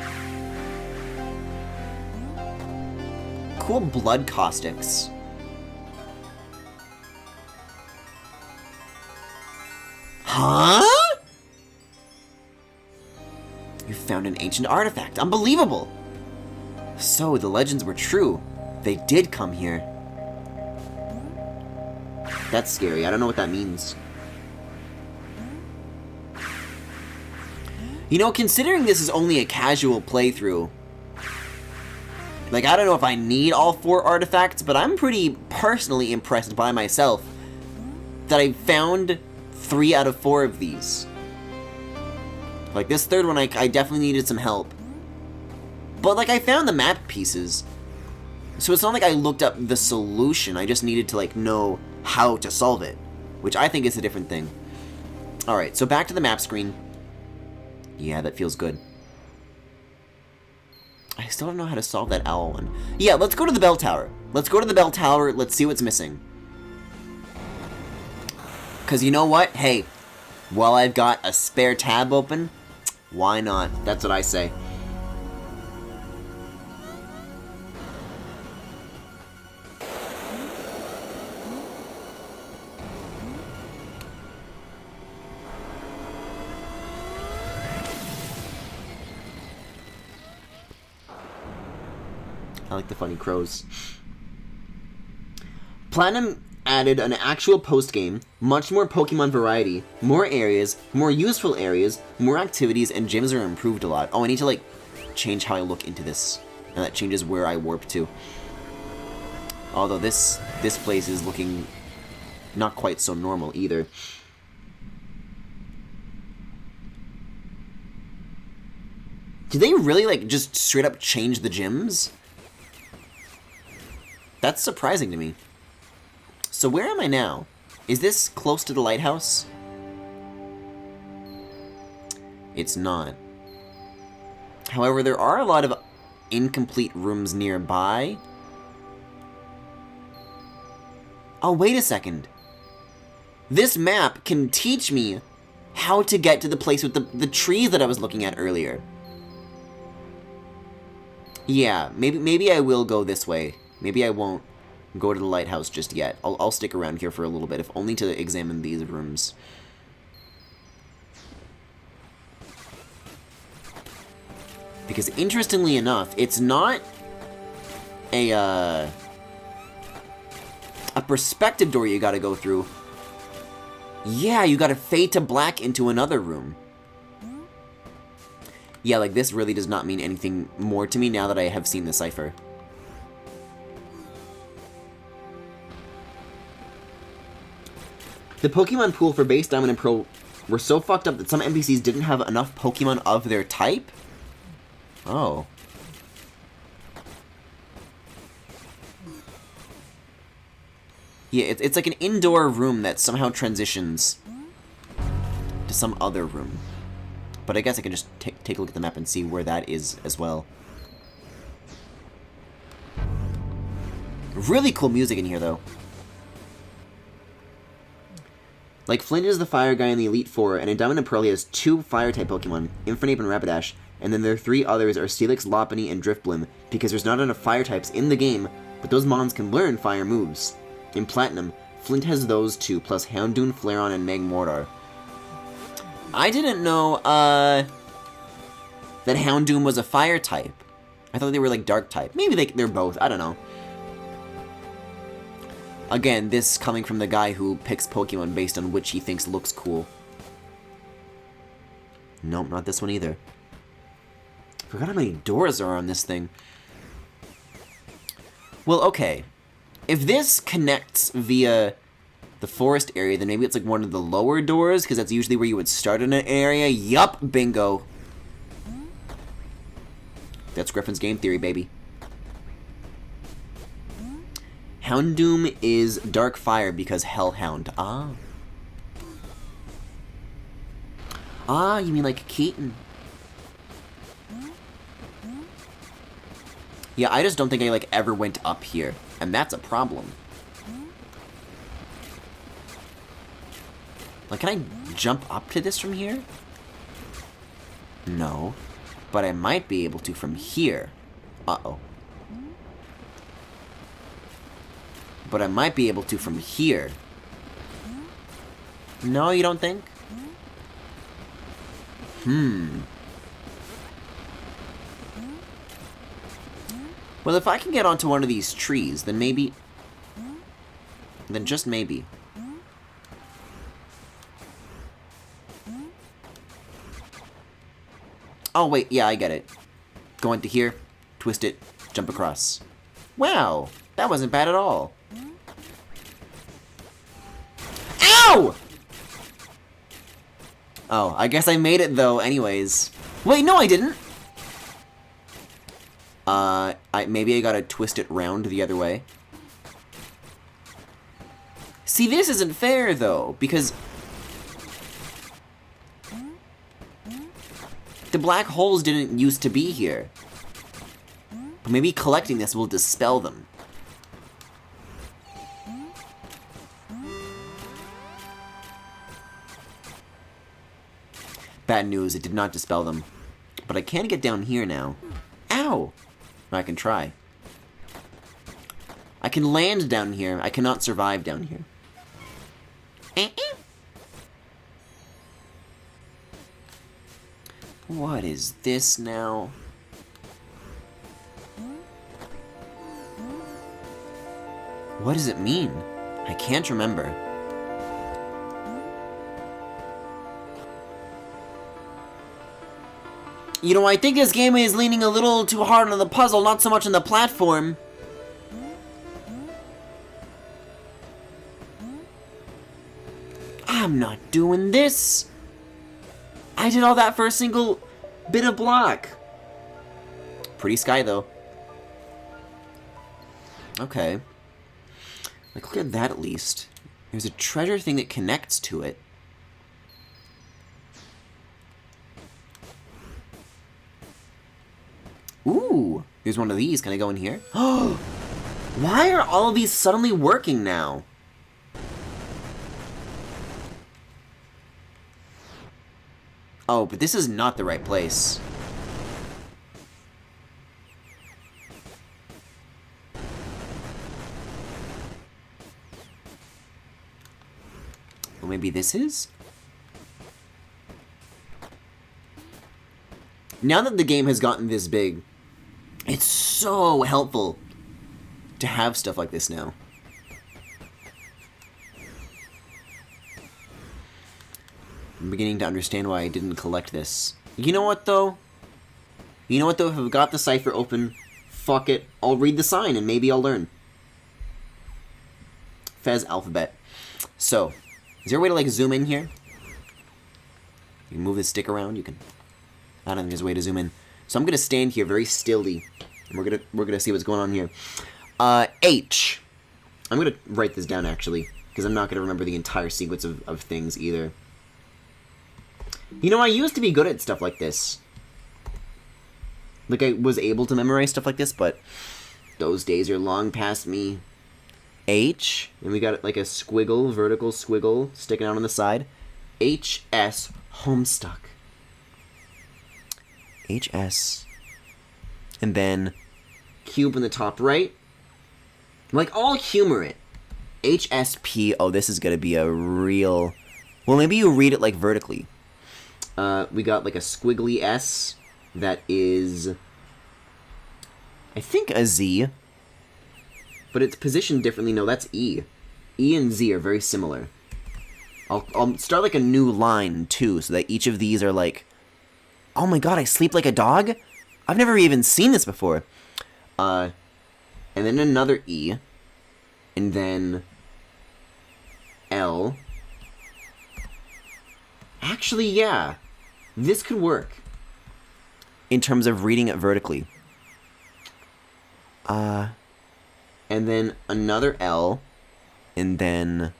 Cool blood caustics. Huh? You found an ancient artifact. Unbelievable! So, the legends were true. They did come here. That's scary. I don't know what that means. You know, considering this is only a casual playthrough, like, I don't know if I need all 4 artifacts, but I'm pretty personally impressed by myself that I found 3 out of 4 of these. Like, this third one, I definitely needed some help. But, like, I found the map pieces. So it's not like I looked up the solution, I just needed to, like, know how to solve it. Which I think is a different thing. Alright, so back to the map screen. Yeah, that feels good. I still don't know how to solve that owl one. Yeah, let's go to the bell tower. Let's go to the bell tower, let's see what's missing. Because you know what? Hey, while I've got a spare tab open, why not? That's what I say. I like the funny crows. Platinum added an actual post-game, much more Pokemon variety, more areas, more useful areas, more activities, and gyms are improved a lot. Oh, I need to, like, change how I look into this. And that changes where I warp to. Although this place is looking not quite so normal either. Did they really, like, just straight up change the gyms? That's surprising to me. So where am I now? Is this close to the lighthouse? It's not. However, there are a lot of incomplete rooms nearby. Oh, wait a second. This map can teach me how to get to the place with the trees that I was looking at earlier. Yeah, maybe I will go this way. Maybe I won't go to the lighthouse just yet. I'll stick around here for a little bit, if only to examine these rooms. Because interestingly enough, it's not a perspective door you gotta go through. Yeah, you gotta fade to black into another room. Yeah, like, this really does not mean anything more to me now that I have seen the cipher. The Pokemon pool for base Diamond and Pearl were so fucked up that some NPCs didn't have enough Pokemon of their type? Oh. Yeah, it's like an indoor room that somehow transitions to some other room. But I guess I can just take a look at the map and see where that is as well. Really cool music in here, though. Like, Flint is the fire guy in the Elite Four, and in Diamond and Pearl he has 2 fire-type Pokemon, Infernape and Rapidash, and then their 3 others are Steelix, Lopunny, and Drifblim, because there's not enough fire types in the game, but those mons can learn fire moves. In Platinum, Flint has those 2, plus Houndoom, Flareon, and Magmortar. I didn't know, that Houndoom was a fire type. I thought they were, like, dark type. Maybe they're both, I don't know. Again, this coming from the guy who picks Pokemon based on which he thinks looks cool. Nope, not this one either. Forgot how many doors are on this thing. Well, okay. If this connects via the forest area, then maybe it's like one of the lower doors, because that's usually where you would start in an area. Yup, bingo. That's Griffin's game theory, baby. Houndoom is dark fire because Hellhound. Ah. Ah, you mean like Keaton. Yeah, I just don't think I, like, ever went up here. And that's a problem. Like, can I jump up to this from here? No. But I might be able to from here. Uh-oh. But I might be able to from here. No, you don't think? Well, if I can get onto one of these trees, then maybe... Then just maybe. Oh, wait, yeah, I get it. Go into here, twist it, jump across. Wow, that wasn't bad at all. Ow! Oh, I guess I made it, though, anyways. Wait, no, I didn't! Maybe I gotta twist it round the other way. See, this isn't fair, though, because... the black holes didn't used to be here. But maybe collecting this will dispel them. Bad news, it did not dispel them. But I can get down here now. Ow! I can try. I can land down here. I cannot survive down here. What is this now? What does it mean? I can't remember. You know, I think this game is leaning a little too hard on the puzzle, not so much on the platform. I'm not doing this. I did all that for a single bit of block. Pretty sky, though. Okay. Like, look at that, at least. There's a treasure thing that connects to it. Ooh, there's one of these. Can I go in here? Oh, why are all of these suddenly working now? Oh, but this is not the right place. Well, maybe this is? Now that the game has gotten this big, it's so helpful to have stuff like this now. I'm beginning to understand why I didn't collect this. You know what, though? You know what, though? If I've got the cipher open, fuck it. I'll read the sign and maybe I'll learn. Fez alphabet. So, is there a way to, like, zoom in here? You can move this stick around, you can... I don't think there's a way to zoom in. So I'm gonna stand here very stilly, and we're gonna see what's going on here. H. I'm gonna write this down, actually, because I'm not gonna remember the entire sequence of things either. You know, I used to be good at stuff like this. Like, I was able to memorize stuff like this, but those days are long past me. H, and we got, like, a squiggle, vertical squiggle, sticking out on the side. HS, Homestuck. HS. And then cube in the top right. Like, I'll humor it. HSP. Oh, this is gonna be a real... Well, maybe you read it, like, vertically. We got, like, a squiggly S that is... I think a Z. But it's positioned differently. No, that's E. E and Z are very similar. I'll start, like, a new line, too, so that each of these are, like... Oh my god, I sleep like a dog? I've never even seen this before. And then another E. And then... L. Actually, yeah. This could work. In terms of reading it vertically. And then another L. And then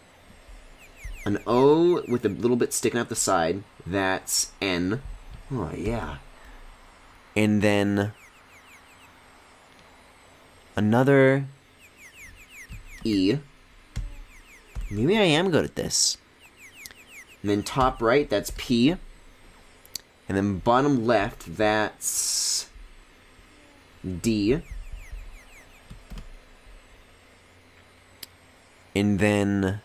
an O with a little bit sticking out the side. That's N. Oh, yeah. And then another E. Maybe I am good at this. And then top right, that's P. And then bottom left, that's D. And then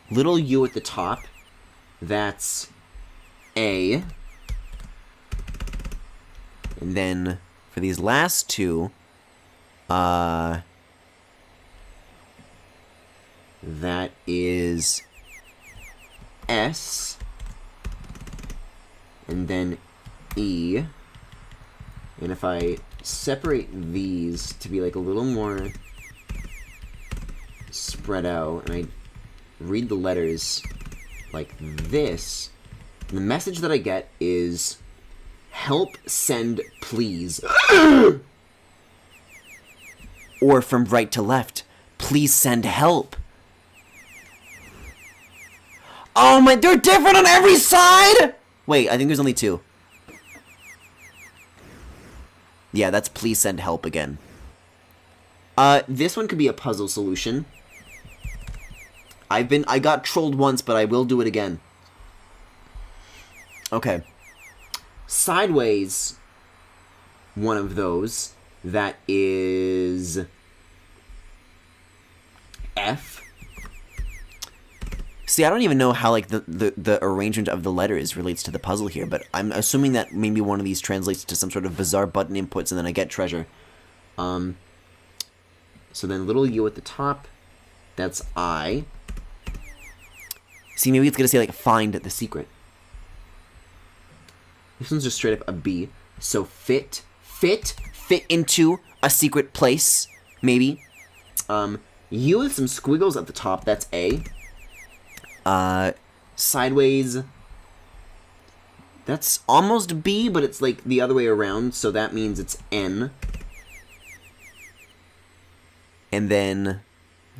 little U at the top, that's A. And then for these last two, that is S. And then E. And if I separate these to be like a little more spread out, and I read the letters like this, the message that I get is help, send, please. Or from right to left, please send help. Oh my, they're different on every side? Wait, I think there's only two. Yeah, that's please send help again. This one could be a puzzle solution. I got trolled once, but I will do it again. Okay. Sideways, one of those, that is F. See, I don't even know how, like, the arrangement of the letters relates to the puzzle here, but I'm assuming that maybe one of these translates to some sort of bizarre button inputs, and then I get treasure. So then little U at the top, that's I. See, maybe it's gonna say, like, find the secret. This one's just straight up a B. So fit into a secret place, maybe. U with some squiggles at the top, that's A. Sideways, that's almost B, but it's like the other way around, so that means it's N. And then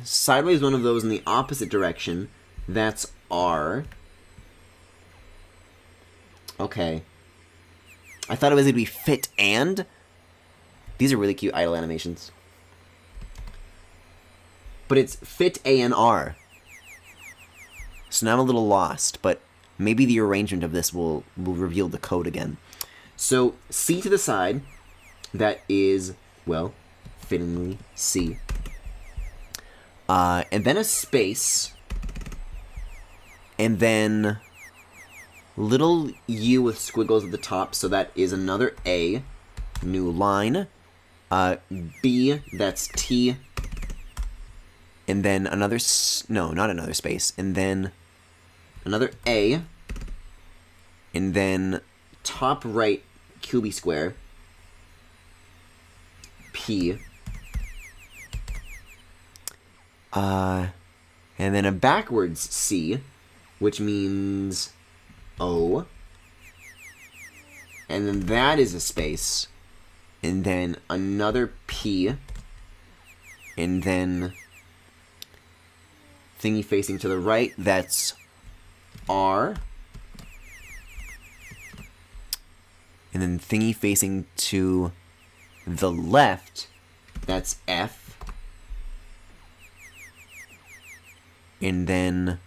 sideways, one of those in the opposite direction, that's R. Okay. I thought it was going to be fit and. These are really cute idle animations. But it's fit A and R. So now I'm a little lost, but maybe the arrangement of this will reveal the code again. So C to the side, that is, well, fittingly C. And then a space, and then little U with squiggles at the top, so that is another A, new line. B, that's T. And then another, no, not another space. And then another A. And then top right, QB square. P. And then a backwards C, which means O. And then that is a space. And then another P. And then thingy facing to the right, that's R. And then thingy facing to the left, that's F. And then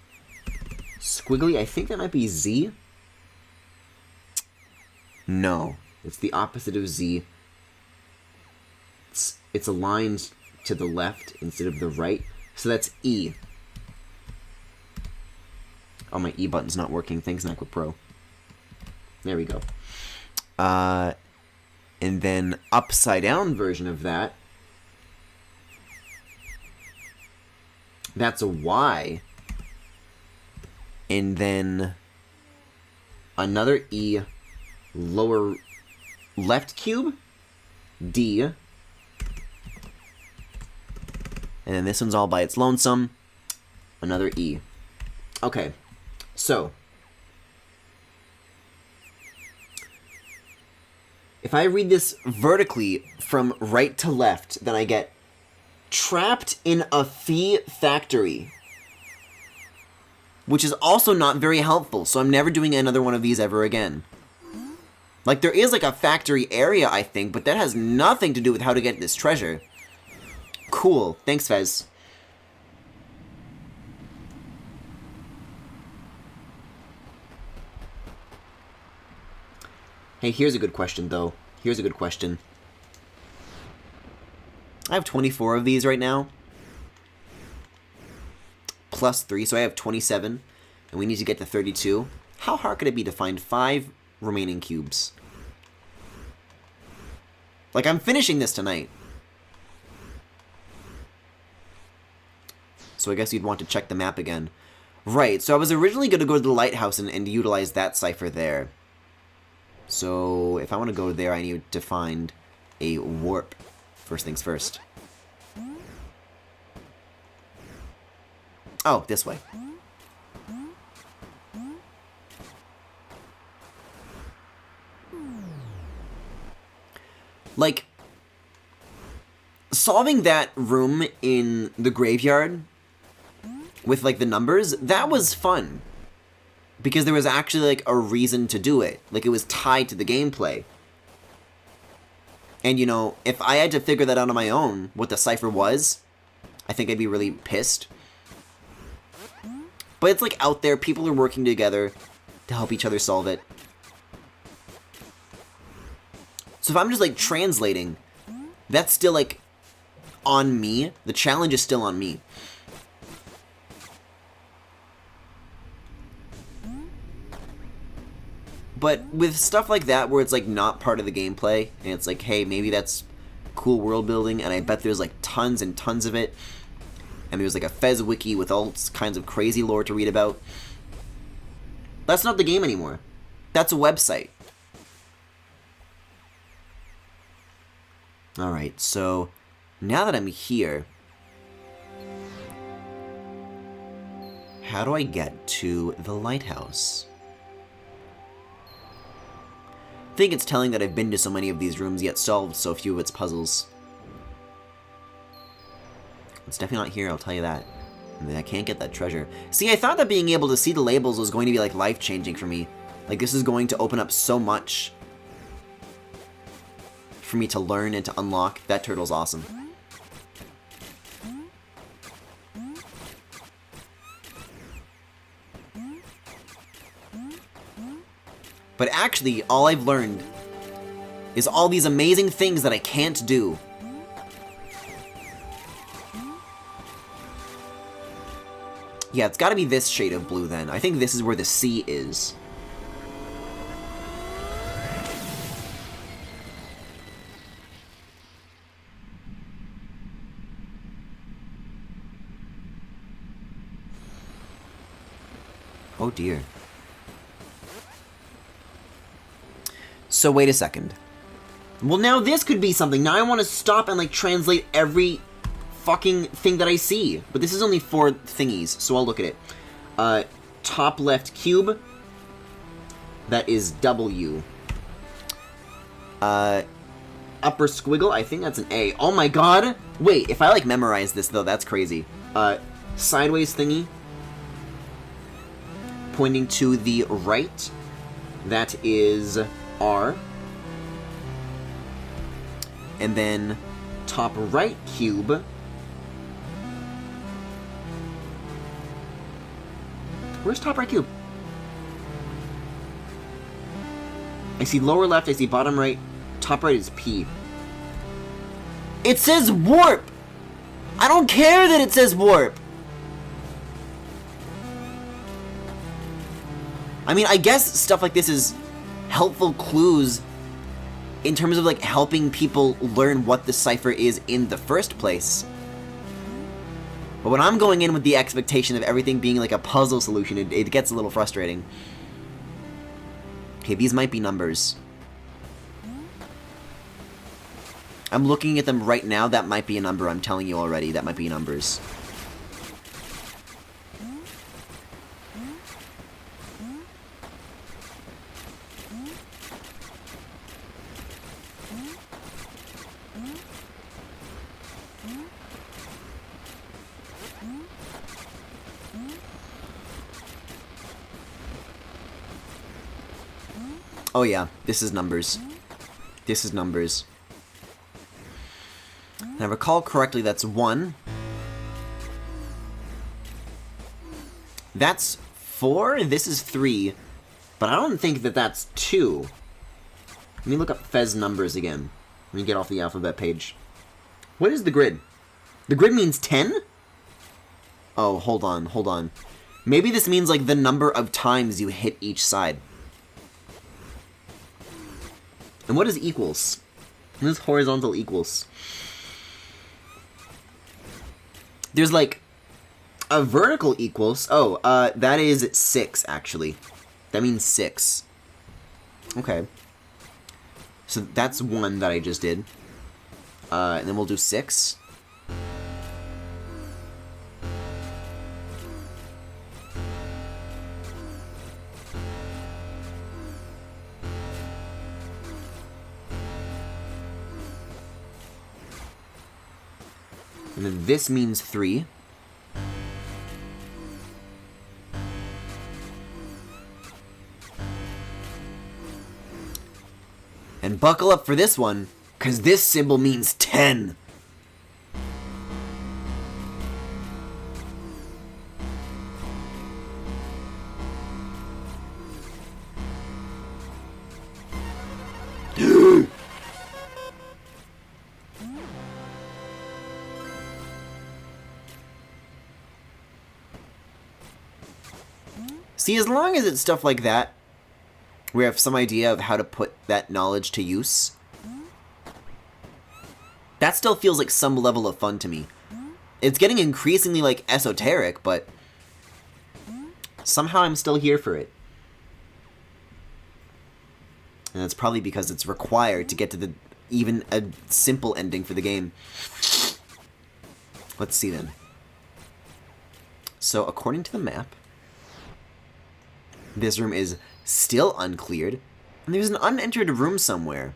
squiggly, I think that might be Z. No, it's the opposite of Z. It's aligned to the left instead of the right, so that's E. Oh, my E button's not working. Thanks, Nacwa Pro. There we go. And then upside down version of that, that's a Y. And then another E, lower left cube, D. And then this one's all by its lonesome. Another E. Okay. So. If I read this vertically from right to left, then I get trapped in a fee factory. Which is also not very helpful, so I'm never doing another one of these ever again. Like, there is like a factory area, I think, but that has nothing to do with how to get this treasure. Cool. Thanks, Fez. Hey, here's a good question, though. Here's a good question. I have 24 of these right now. Plus 3, so I have 27. And we need to get to 32. How hard could it be to find 5 remaining cubes? Like, I'm finishing this tonight. So I guess you'd want to check the map again. Right, so I was originally going to go to the lighthouse and utilize that cipher there. So if I want to go there, I need to find a warp. First things first. Oh, this way. Like, solving that room in the graveyard with, like, the numbers, that was fun. Because there was actually, like, a reason to do it. Like, it was tied to the gameplay. And, you know, if I had to figure that out on my own, what the cipher was, I think I'd be really pissed. But it's, like, out there. People are working together to help each other solve it. So if I'm just, like, translating, that's still, like, on me. The challenge is still on me. But with stuff like that, where it's, like, not part of the gameplay, and it's like, hey, maybe that's cool world building, and I bet there's, like, tons and tons of it, and there's, like, a Fez wiki with all kinds of crazy lore to read about. That's not the game anymore. That's a website. Alright, so now that I'm here, how do I get to the lighthouse? I think it's telling that I've been to so many of these rooms yet solved so few of its puzzles. It's definitely not here, I'll tell you that. I can't get that treasure. See, I thought that being able to see the labels was going to be, like, life-changing for me. Like, this is going to open up so much for me to learn and to unlock. That turtle's awesome. But actually, all I've learned is all these amazing things that I can't do. Yeah, it's gotta be this shade of blue then. I think this is where the C is. Oh dear. So wait a second. Well, now this could be something. Now I want to stop and, like, translate every fucking thing that I see. But this is only 4 thingies, so I'll look at it. Top left cube. That is W. Upper squiggle, I think that's an A. Oh my god! Wait, if I, like, memorize this, though, that's crazy. Sideways thingy. Pointing to the right. That is R. And then top right cube. Where's top right cube? I see lower left, I see bottom right. Top right is P. It says warp! I don't care that it says warp! I mean, I guess stuff like this is helpful clues in terms of, like, helping people learn what the cipher is in the first place. But when I'm going in with the expectation of everything being like a puzzle solution, it gets a little frustrating. Okay, these might be numbers. I'm looking at them right now. That might be a number. I'm telling you already. That might be numbers. Oh yeah, this is numbers. This is numbers. And I recall correctly, that's 1. That's 4, this is 3. But I don't think that that's 2. Let me look up Fez numbers again. Let me get off the alphabet page. What is the grid? The grid means 10? Oh, hold on, hold on. Maybe this means, like, the number of times you hit each side. And what is equals? What is horizontal equals? There's, like, a vertical equals. Oh, that is 6, actually. That means 6. Okay. So that's 1 that I just did. And then we'll do 6. And then this means 3. And buckle up for this one, because this symbol means 10. See, as long as it's stuff like that, we have some idea of how to put that knowledge to use, that still feels like some level of fun to me. It's getting increasingly, like, esoteric, but somehow I'm still here for it. And that's probably because it's required to get to the even a simple ending for the game. Let's see then. So, according to the map, this room is still uncleared, and there's an unentered room somewhere.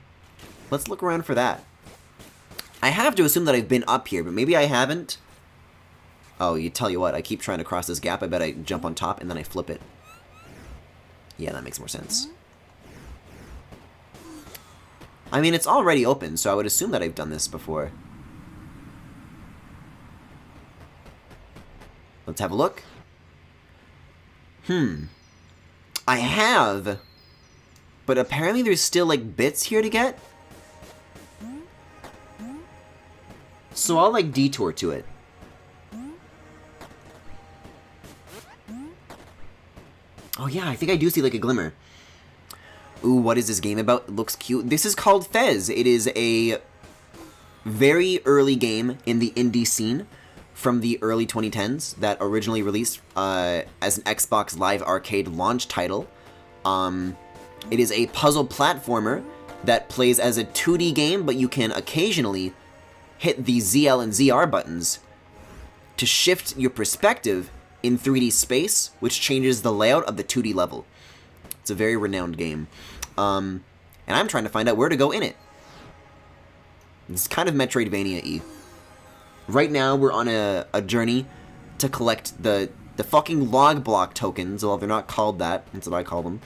Let's look around for that. I have to assume that I've been up here, but maybe I haven't. Oh, you tell you what, I keep trying to cross this gap. I bet I jump on top and then I flip it. Yeah, that makes more sense. I mean, it's already open, so I would assume that I've done this before. Let's have a look. I have, but apparently there's still, like, bits here to get. So I'll, like, detour to it. Oh yeah, I think I do see, like, a glimmer. Ooh, what is this game about? It looks cute. This is called Fez. It is a very early game in the indie scene from the early 2010s that originally released as an Xbox Live Arcade launch title. It is a puzzle platformer that plays as a 2D game, but you can occasionally hit the ZL and ZR buttons to shift your perspective in 3D space, which changes the layout of the 2D level. It's a very renowned game. And I'm trying to find out where to go in it. It's kind of Metroidvania-y. Right now, we're on a journey to collect the fucking log block tokens, although they're not called that. That's what I call them.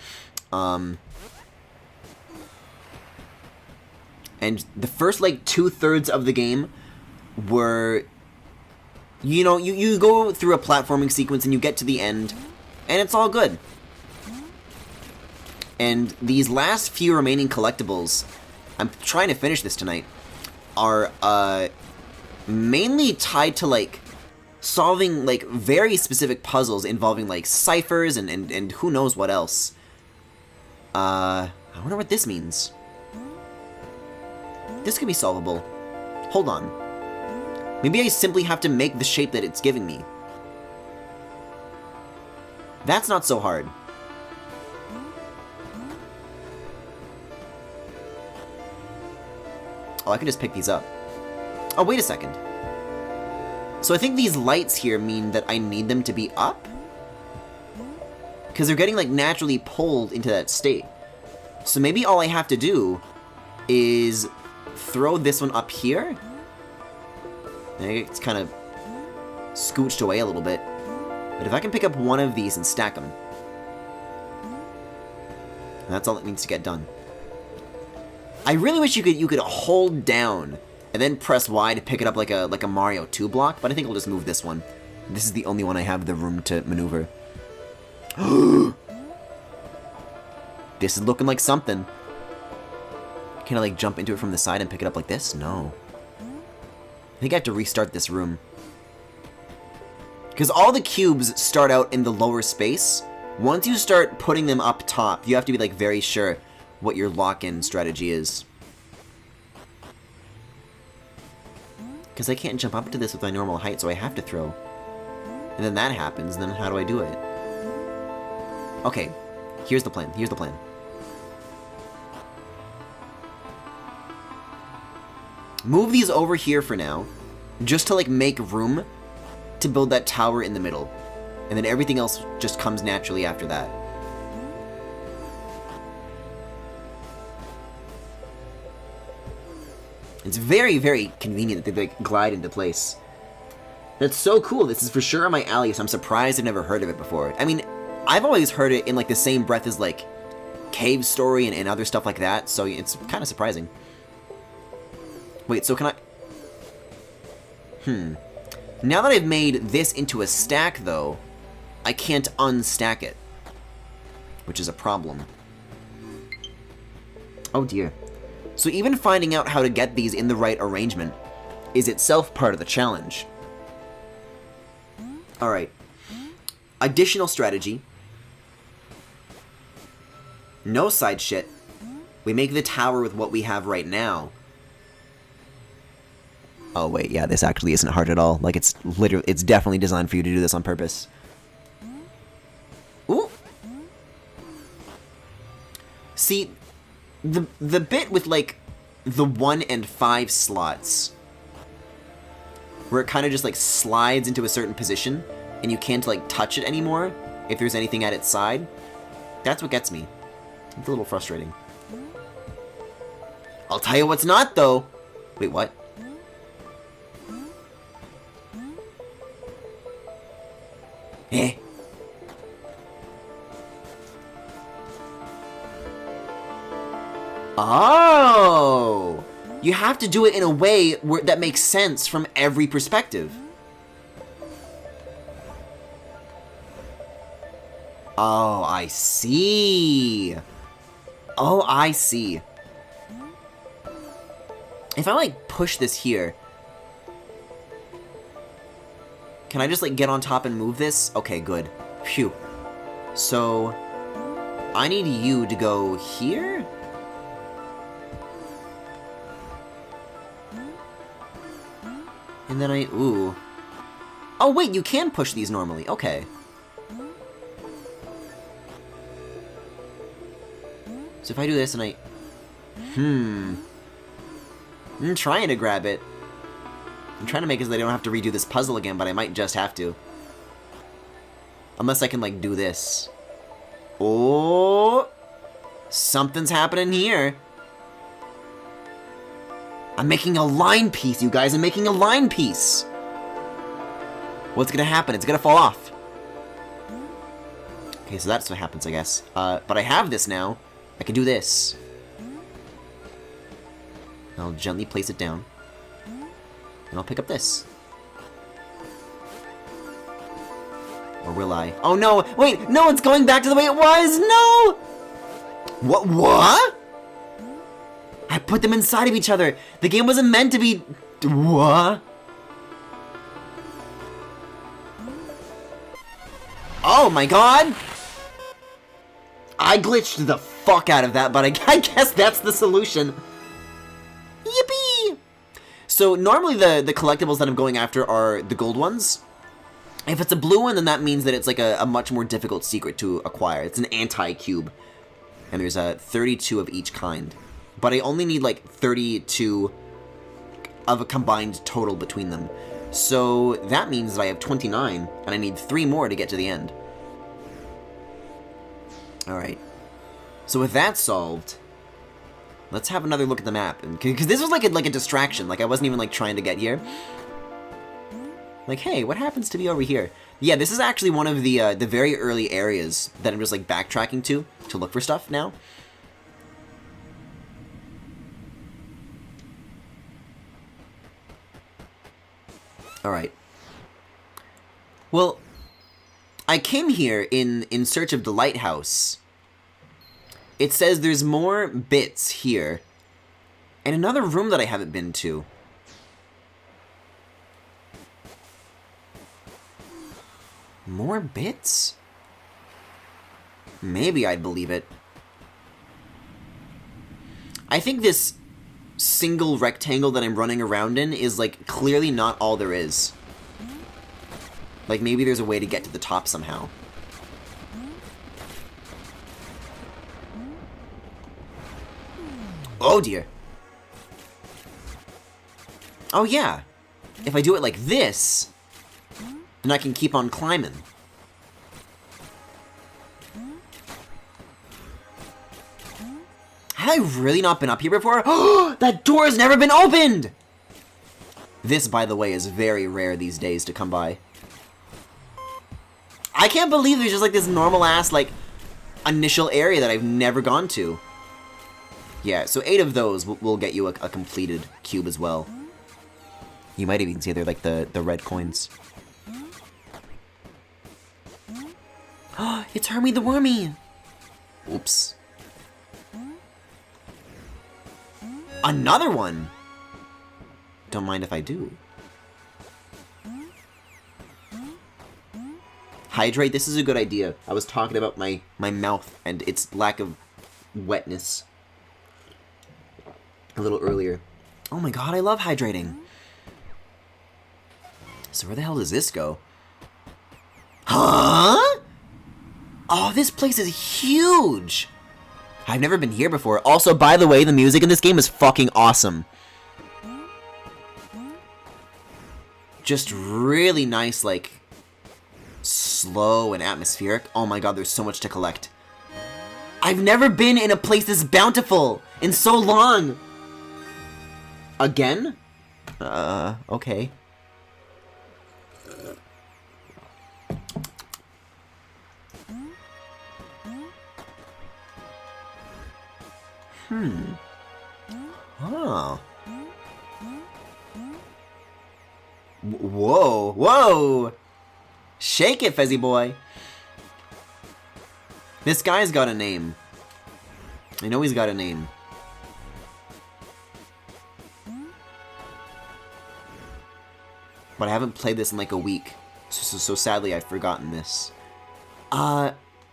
And the first, like, 2/3 of the game were, you know, you go through a platforming sequence and you get to the end, and it's all good. And these last few remaining collectibles, I'm trying to finish this tonight, are, mainly tied to, like, solving, like, very specific puzzles involving, like, ciphers and who knows what else. I wonder what this means. This could be solvable. Hold on. Maybe I simply have to make the shape that it's giving me. That's not so hard. Oh, I can just pick these up. Oh, wait a second. So I think these lights here mean that I need them to be up? Because they're getting, like, naturally pulled into that state. So maybe all I have to do is throw this one up here. It's kind of scooched away a little bit. But if I can pick up one of these and stack them, That's all that needs to get done. I really wish you could hold down and then press Y to pick it up like a Mario 2 block, but I think I'll just move this one. This is the only one I have the room to maneuver. This is looking like something. Can I like jump into it from the side and pick it up like this? No. I think I have to restart this room. Because all the cubes start out in the lower space. Once you start putting them up top, you have to be like very sure what your lock-in strategy is. Because I can't jump up to this with my normal height, so I have to throw. And then that happens, and then how do I do it? Okay, here's the plan, here's the plan. Move these over here for now, just to like make room to build that tower in the middle. And then everything else just comes naturally after that. It's very, very convenient that they like glide into place. That's so cool. This is for sure on my alley, so I'm surprised I've never heard of it before. I mean, I've always heard it in like the same breath as like Cave Story and other stuff like that, so it's kind of surprising. Wait, so can I... Now that I've made this into a stack, though, I can't unstack it, which is a problem. Oh dear. So even finding out how to get these in the right arrangement is itself part of the challenge. Alright. Additional strategy. No side shit. We make the tower with what we have right now. Oh wait, yeah, this actually isn't hard at all. Like, it's definitely designed for you to do this on purpose. Ooh! See, the bit with, like, the 1 and 5 slots, where it kind of just, like, slides into a certain position, and you can't, like, touch it anymore if there's anything at its side, that's what gets me. It's a little frustrating. I'll tell you what's not, though! Wait, what? Eh. Oh! You have to do it in a way that makes sense from every perspective. Oh, I see. Oh, I see. If I, like, push this here... Can I just, like, get on top and move this? Okay, good. Phew. So, I need you to go here? And then ooh. Oh, wait, you can push these normally. Okay. So if I do this and I'm trying to grab it. I'm trying to make it so that I don't have to redo this puzzle again, but I might just have to. Unless I can, like, do this. Oh! Something's happening here. I'm making a line piece, you guys. I'm making a line piece. What's gonna happen? It's gonna fall off. Okay, so that's what happens, I guess. But I have this now. I can do this. I'll gently place it down. And I'll pick up this. Or will I? Oh no! Wait! No, it's going back to the way it was! No! What? I put them inside of each other! The game wasn't meant to be... What? Oh my god! I glitched the fuck out of that, but I guess that's the solution. Yippee! So normally the collectibles that I'm going after are the gold ones. If it's a blue one, then that means that it's like a much more difficult secret to acquire. It's an anti-cube. And there's 32 of each kind. But I only need like 32 of a combined total between them. So that means that I have 29, and I need 3 more to get to the end. Alright. So with that solved... Let's have another look at the map, because this was like a distraction. Like I wasn't even like trying to get here. Like, hey, what happens to be over here? Yeah, this is actually one of the very early areas that I'm just like backtracking to look for stuff now. Alright. Well, I came here in search of the lighthouse. It says there's more bits here. And another room that I haven't been to. More bits? Maybe I'd believe it. I think this single rectangle that I'm running around in is, like, clearly not all there is. Like, maybe there's a way to get to the top somehow. Oh, dear. Oh, yeah. If I do it like this, then I can keep on climbing. Have I really not been up here before? Oh, that door has never been opened! This, by the way, is very rare these days to come by. I can't believe there's just like this normal-ass, like, initial area that I've never gone to. Yeah, so 8 of those will get you a completed cube as well. You might even see they're like the red coins. Oh, it's Hermie the Wormy! Oops. Another one! Don't mind if I do. Hydrate, this is a good idea. I was talking about my mouth and its lack of wetness a little earlier. Oh my god, I love hydrating. So where the hell does this go? Huh? Oh, this place is huge! I've never been here before. Also, by the way, the music in this game is fucking awesome. Just really nice, like, slow and atmospheric. Oh my god, there's so much to collect. I've never been in a place this bountiful in so long! Again? Okay. Oh. Whoa, whoa! Shake it, Fezzy boy. This guy's got a name. I know he's got a name. But I haven't played this in like a week. So sadly, I've forgotten this.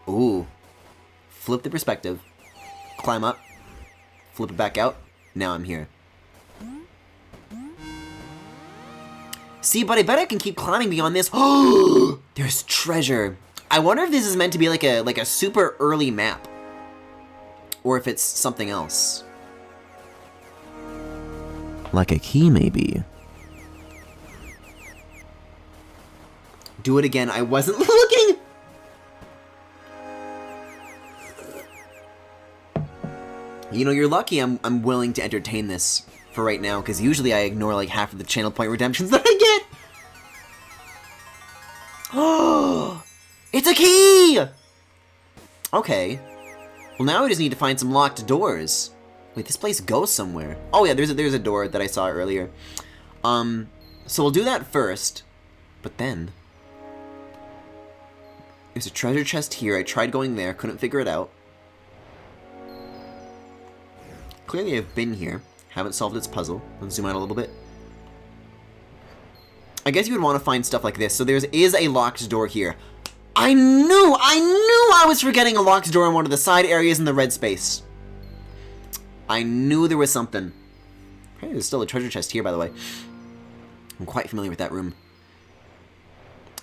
Ooh. Flip the perspective. Climb up. Flip it back out. Now I'm here. See, but I bet I can keep climbing beyond this. Oh, there's treasure. I wonder if this is meant to be like a super early map. Or if it's something else. Like a key, maybe. Do it again. I wasn't looking. You know, you're lucky I'm willing to entertain this for right now, because usually I ignore like half of the channel point redemptions that I get. Oh, it's a key! Okay. Well, now we just need to find some locked doors. Wait, this place goes somewhere. Oh yeah, there's a door that I saw earlier. So we'll do that first, but then there's a treasure chest here. I tried going there, couldn't figure it out. Clearly I've been here, haven't solved its puzzle. Let's zoom out a little bit. I guess you would want to find stuff like this. So there is a locked door here. I knew I was forgetting a locked door in one of the side areas in the red space. I knew there was something. Hey, there's still a treasure chest here, by the way. I'm quite familiar with that room.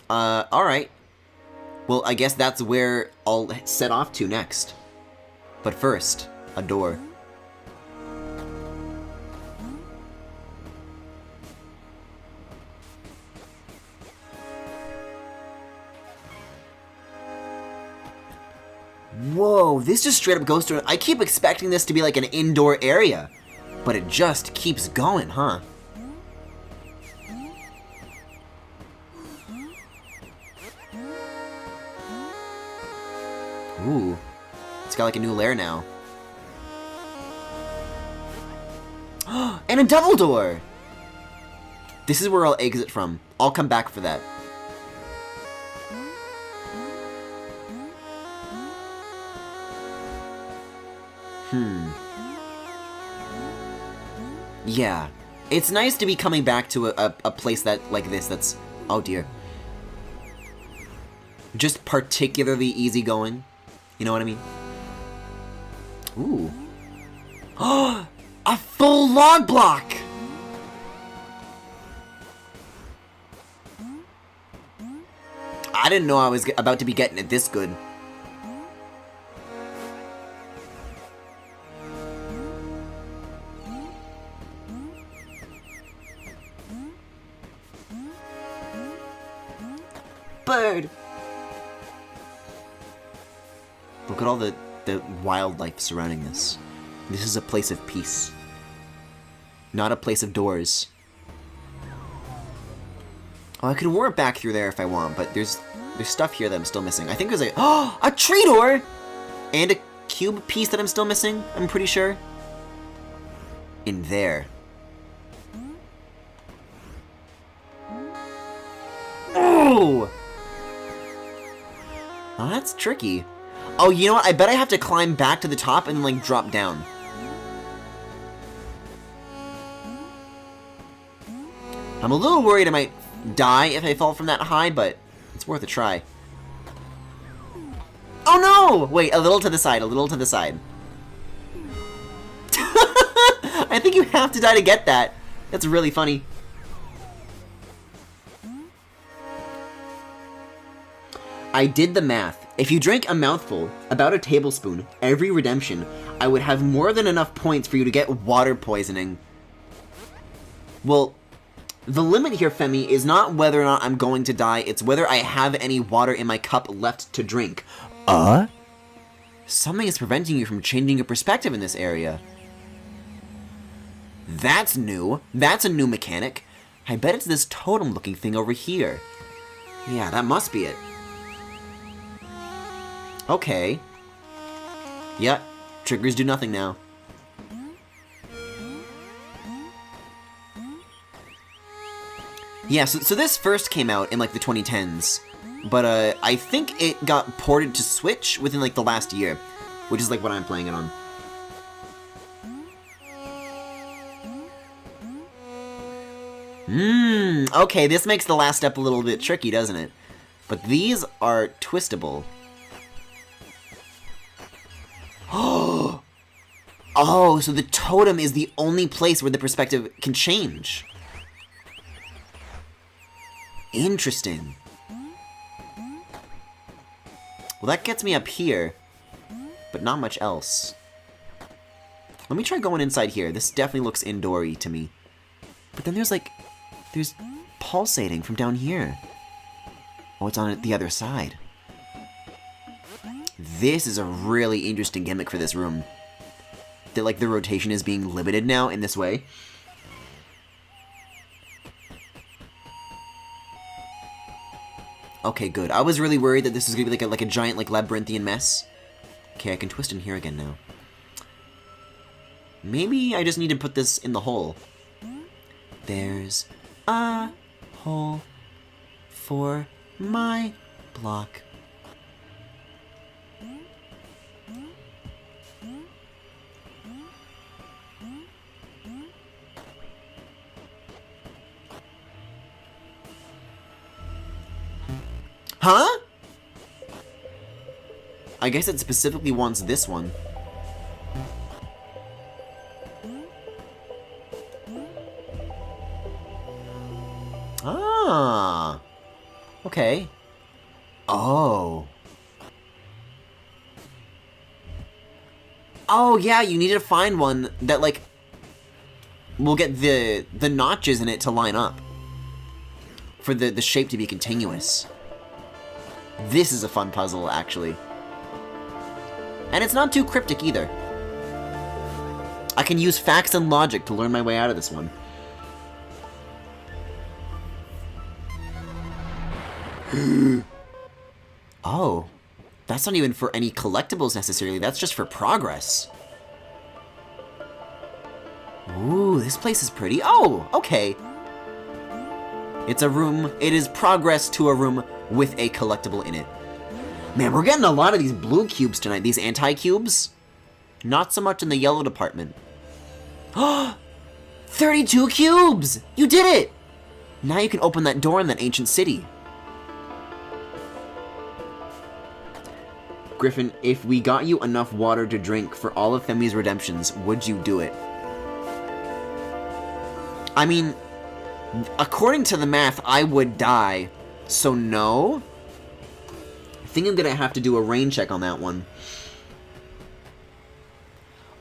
Alright. Well, I guess that's where I'll set off to next. But first, a door. Whoa, this just straight up goes to... I keep expecting this to be like an indoor area. But it just keeps going, huh? Ooh. It's got like a new lair now. And a double door! This is where I'll exit from. I'll come back for that. Yeah. It's nice to be coming back to a place that like this that's... Oh dear. Just particularly easygoing. You know what I mean? Ooh. Oh! A full log block! I didn't know I was about to be getting it this good. Bird! Look at all the wildlife surrounding this. This is a place of peace. Not a place of doors. Oh, I could warp back through there if I want, but there's stuff here that I'm still missing. I think there's a tree door! And a cube piece that I'm still missing, I'm pretty sure. In there. Oh! Oh, that's tricky. Oh, you know what? I bet I have to climb back to the top and, like, drop down. I'm a little worried I might die if I fall from that high, but it's worth a try. Oh no! Wait, a little to the side, a little to the side. I think you have to die to get that. That's really funny. I did the math. If you drank a mouthful, about a tablespoon, every redemption, I would have more than enough points for you to get water poisoning. Well, the limit here, Femi, is not whether or not I'm going to die, it's whether I have any water in my cup left to drink. Something is preventing you from changing your perspective in this area. That's new. That's a new mechanic. I bet it's this totem-looking thing over here. Yeah, that must be it. Okay. Yeah, triggers do nothing now. Yeah, so this first came out in, like, the 2010s. But, I think it got ported to Switch within, like, the last year. Which is, like, what I'm playing it on. Okay, this makes the last step a little bit tricky, doesn't it? But these are twistable. Oh, so the totem is the only place where the perspective can change. Interesting. Well, that gets me up here, but not much else. Let me try going inside here. This definitely looks indoor-y to me. But then there's pulsating from down here. Oh, it's on the other side. This is a really interesting gimmick for this room. That, like, the rotation is being limited now in this way. Okay, good. I was really worried that this was gonna be like a giant, like, labyrinthian mess. Okay, I can twist in here again now. Maybe I just need to put this in the hole. There's a hole for my block. Huh? I guess it specifically wants this one. Ah. Okay. Oh. Oh, yeah, you need to find one that, like, will get the notches in it to line up. For the shape to be continuous. This is a fun puzzle, actually. And it's not too cryptic, either. I can use facts and logic to learn my way out of this one. Oh. That's not even for any collectibles, necessarily. That's just for progress. Ooh, this place is pretty. Oh, okay. It's a room. It is progress to a room with a collectible in it. Man, we're getting a lot of these blue cubes tonight. These anti-cubes. Not so much in the yellow department. 32 cubes! You did it! Now you can open that door in that ancient city. Griffin, if we got you enough water to drink for all of Femi's redemptions, would you do it? I mean, according to the math, I would die. So no. I think I'm gonna have to do a rain check on that one.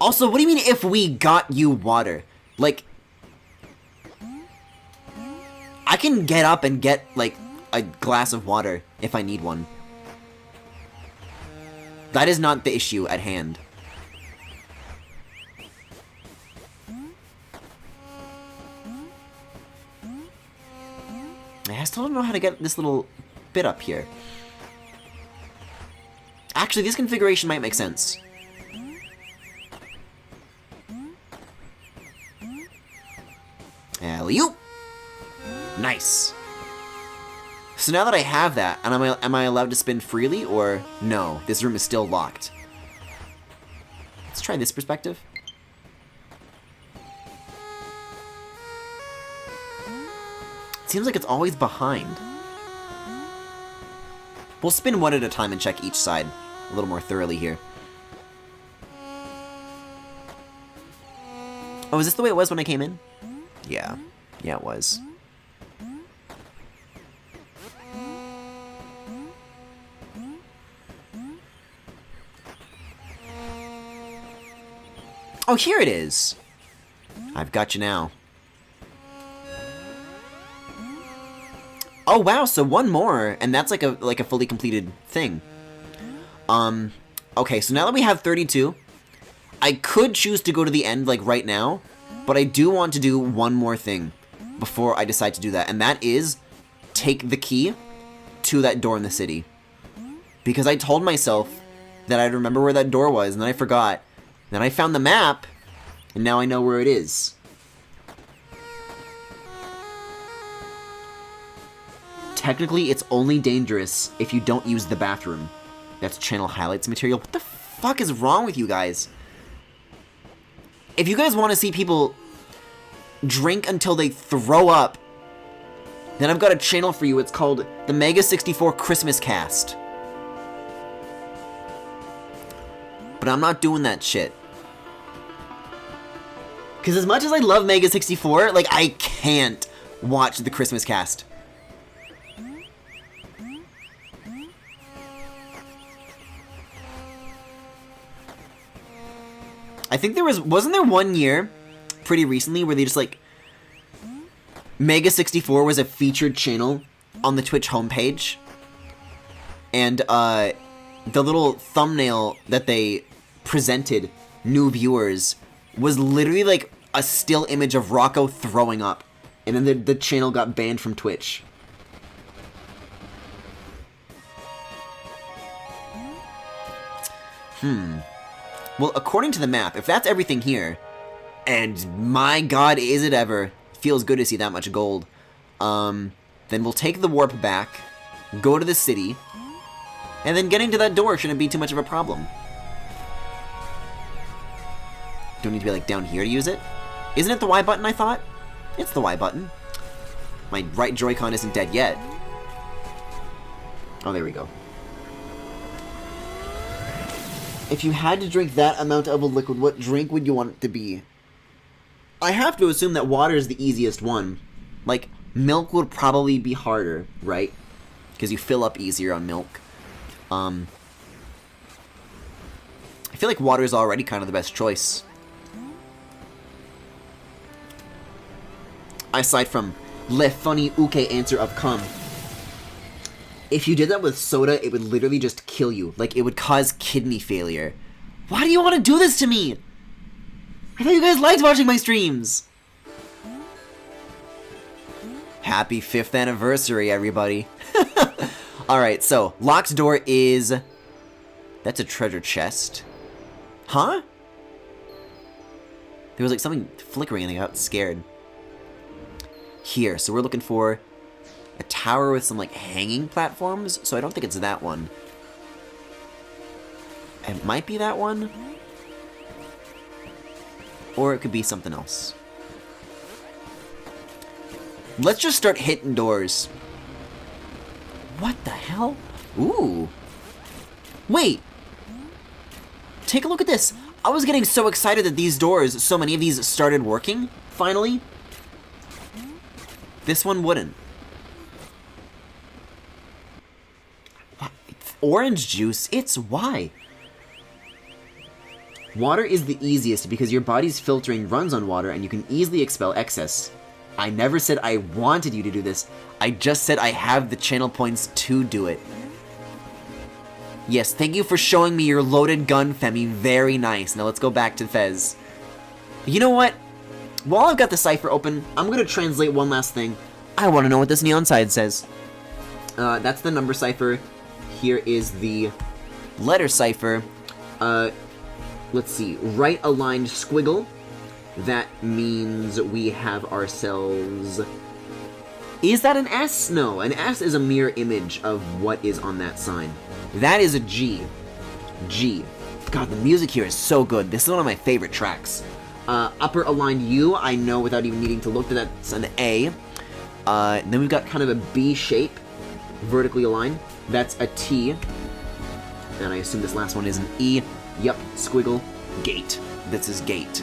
Also, what do you mean if we got you water? Like, I can get up and get, like, a glass of water if I need one. That is not the issue at hand. I still don't know how to get this little bit up here. Actually, this configuration might make sense. Alley-oop! Nice. So now that I have that, and am I allowed to spin freely, or no? This room is still locked. Let's try this perspective. It seems like it's always behind. We'll spin one at a time and check each side a little more thoroughly here. Oh, is this the way it was when I came in? Yeah. Yeah, it was. Oh, here it is. I've got you now. Oh wow, so one more, and that's like a fully completed thing. Okay, so now that we have 32, I could choose to go to the end like right now, but I do want to do one more thing before I decide to do that, and that is take the key to that door in the city. Because I told myself that I'd remember where that door was, and then I forgot. Then I found the map, and now I know where it is. Technically, it's only dangerous if you don't use the bathroom. That's channel highlights material. What the fuck is wrong with you guys? If you guys want to see people drink until they throw up, then I've got a channel for you. It's called the Mega 64 Christmas Cast. But I'm not doing that shit. Because as much as I love Mega 64, like, I can't watch the Christmas Cast. I think there wasn't there one year, pretty recently, where they just, like, Mega 64 was a featured channel on the Twitch homepage, and, the little thumbnail that they presented new viewers was literally, like, a still image of Rocco throwing up, and then the channel got banned from Twitch. Well, according to the map, if that's everything here, and my god, is it ever, feels good to see that much gold, then we'll take the warp back, go to the city, and then getting to that door shouldn't be too much of a problem. Don't need to be, like, down here to use it. Isn't it the Y button, I thought? It's the Y button. My right Joy-Con isn't dead yet. Oh, there we go. If you had to drink that amount of a liquid, what drink would you want it to be? I have to assume that water is the easiest one. Like, milk would probably be harder, right? Because you fill up easier on milk. I feel like water is already kind of the best choice. Aside from le funny uke answer of come. If you did that with soda, it would literally just kill you. Like, it would cause kidney failure. Why do you want to do this to me? I thought you guys liked watching my streams. Happy 5th anniversary, everybody. Alright, so, locked door is... That's a treasure chest. Huh? There was, like, something flickering and I got scared. Here, so we're looking for a tower with some, like, hanging platforms, so I don't think it's that one. It might be that one. Or it could be something else. Let's just start hitting doors. What the hell? Ooh. Wait. Take a look at this. I was getting so excited that these doors, so many of these started working, finally. This one wouldn't. Orange juice? It's why? Water is the easiest because your body's filtering runs on water and you can easily expel excess. I never said I wanted you to do this. I just said I have the channel points to do it. Yes, thank you for showing me your loaded gun, Femi. Very nice. Now let's go back to Fez. You know what? While I've got the cipher open, I'm going to translate one last thing. I want to know what this neon sign says. That's the number cipher. Here is the letter cipher. Let's see. Right-aligned squiggle. That means we have ourselves... Is that an S? No, an S is a mirror image of what is on that sign. That is a G. G. God, the music here is so good. This is one of my favorite tracks. Upper aligned U, I know without even needing to look, that that's an A. Then we've got kind of a B shape, vertically aligned. That's a T. And I assume this last one is an E. Yup, squiggle, gate. This is gate.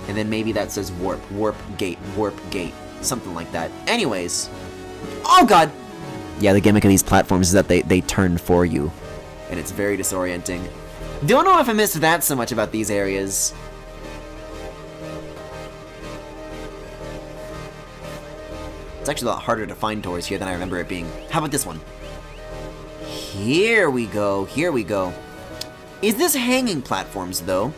And then maybe that says warp, warp, gate, something like that. Anyways. Oh god! Yeah, the gimmick of these platforms is that they turn for you. And it's very disorienting. Don't know if I missed that so much about these areas. It's actually a lot harder to find doors here than I remember it being. How about this one? Here we go, here we go. Is this hanging platforms, though?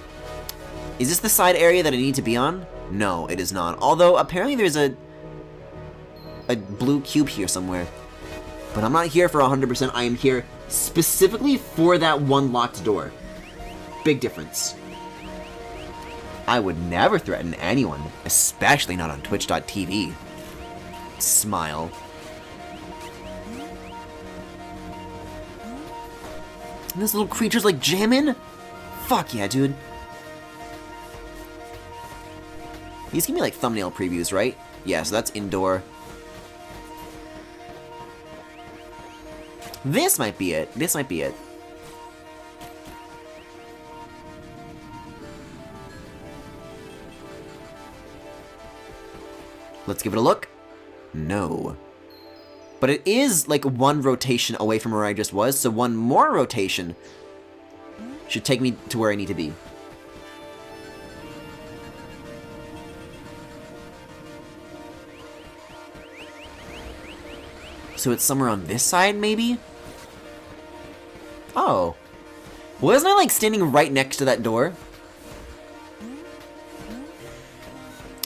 Is this the side area that I need to be on? No, it is not. Although, apparently there's a blue cube here somewhere. But I'm not here for 100%. I am here specifically for that one locked door. Big difference. I would never threaten anyone, especially not on Twitch.tv. Smile. And this little creature's like jamming? Fuck yeah, dude. These give me like thumbnail previews, right? Yeah, so that's indoor. This might be it. This might be it. Let's give it a look. No. But it is like one rotation away from where I just was, so one more rotation should take me to where I need to be. So it's somewhere on this side, maybe? Oh. Wasn't I, like, standing right next to that door?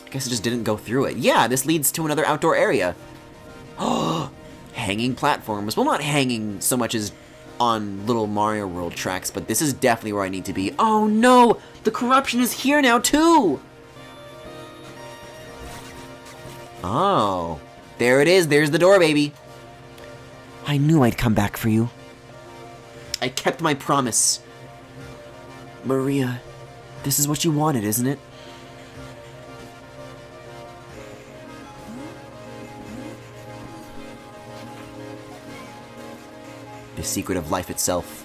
I guess it just didn't go through it. Yeah, this leads to another outdoor area. Oh, hanging platforms. Well, not hanging so much as on little Mario World tracks, but this is definitely where I need to be. Oh, no! The corruption is here now, too! Oh. There it is. There's the door, baby. I knew I'd come back for you. I kept my promise. Maria, this is what you wanted, isn't it? The secret of life itself.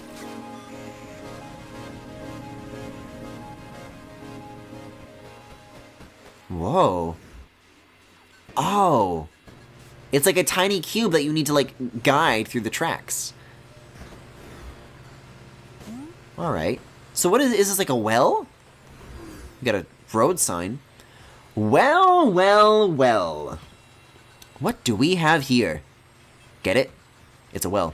Whoa. Oh. It's like a tiny cube that you need to, like, guide through the tracks. Alright. So what is this, like a well? You got a road sign. Well, well, well. What do we have here? Get it? It's a well.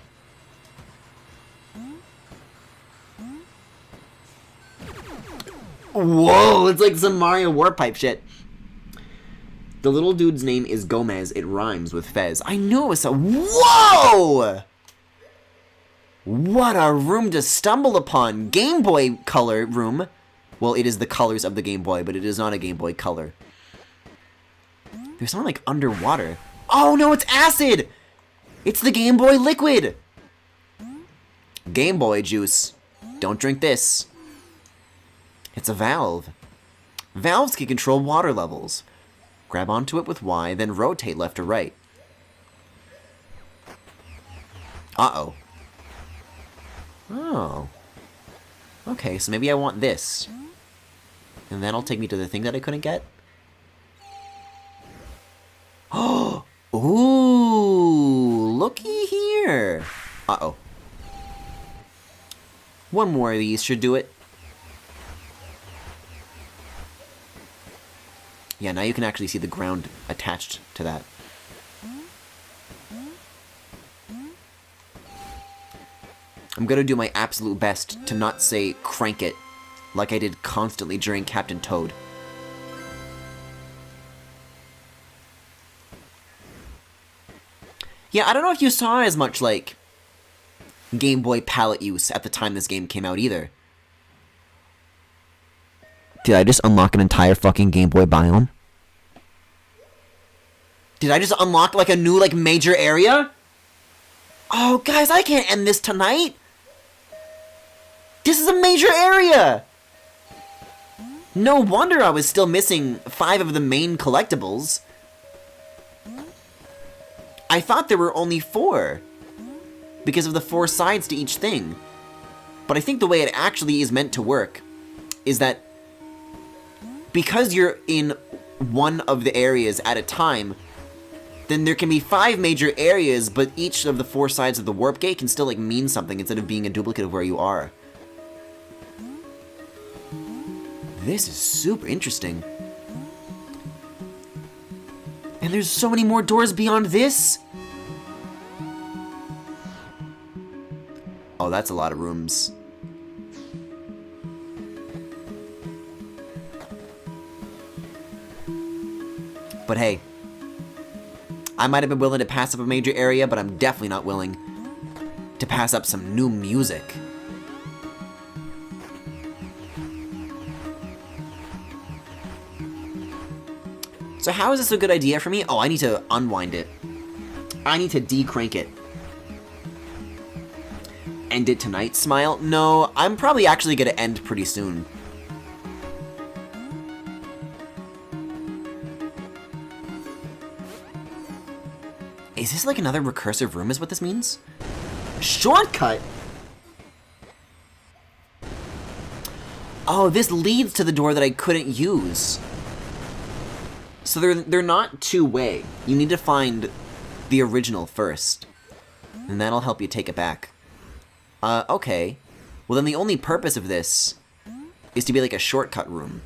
Whoa, it's like some Mario Warp Pipe shit. The little dude's name is Gomez. It rhymes with Fez. I knew it was so... Whoa! What a room to stumble upon. Game Boy Color room. Well, it is the colors of the Game Boy, but it is not a Game Boy Color. There's something like underwater. Oh no, it's acid! It's the Game Boy liquid! Game Boy juice. Don't drink this. It's a valve. Valves can control water levels. Grab onto it with Y, then rotate left or right. Uh-oh. Oh. Okay, so maybe I want this. And that'll take me to the thing that I couldn't get. Oh! Ooh! Looky here! Uh-oh. One more of these should do it. Yeah, now you can actually see the ground attached to that. I'm gonna do my absolute best to not say crank it, like I did constantly during Captain Toad. Yeah, I don't know if you saw as much, like, Game Boy palette use at the time this game came out either. Did I just unlock an entire fucking Game Boy biome? Did I just unlock, like, a new, like, major area? Oh, guys, I can't end this tonight! This is a major area! No wonder I was still missing 5 of the main collectibles. I thought there were only 4, because of the 4 sides to each thing. But I think the way it actually is meant to work is that because you're in one of the areas at a time, then there can be 5 major areas, but each of the 4 sides of the warp gate can still, like, mean something instead of being a duplicate of where you are. This is super interesting. And there's so many more doors beyond this? Oh, that's a lot of rooms. But hey, I might have been willing to pass up a major area, but I'm definitely not willing to pass up some new music. So how is this a good idea for me? Oh, I need to unwind it. I need to decrank it. End it tonight, smile? No, I'm probably actually gonna end pretty soon. Is this like another recursive room is what this means? Shortcut? Oh, this leads to the door that I couldn't use. So they're not two-way. You need to find the original first. And that'll help you take it back. Okay. Well, then the only purpose of this is to be like a shortcut room.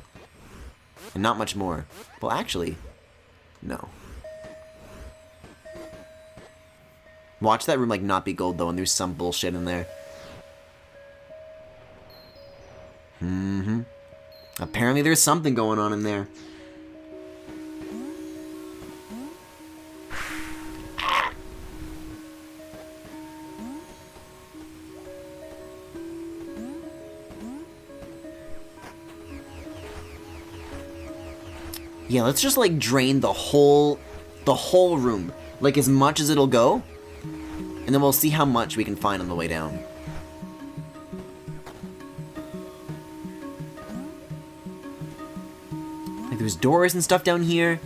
And not much more. Well, actually, no. Watch that room, like, not be gold, though, and there's some bullshit in there. Mm-hmm. Apparently there's something going on in there. Yeah, let's just, like, drain the whole room. Like, as much as it'll go. And then we'll see how much we can find on the way down. Like, there's doors and stuff down here.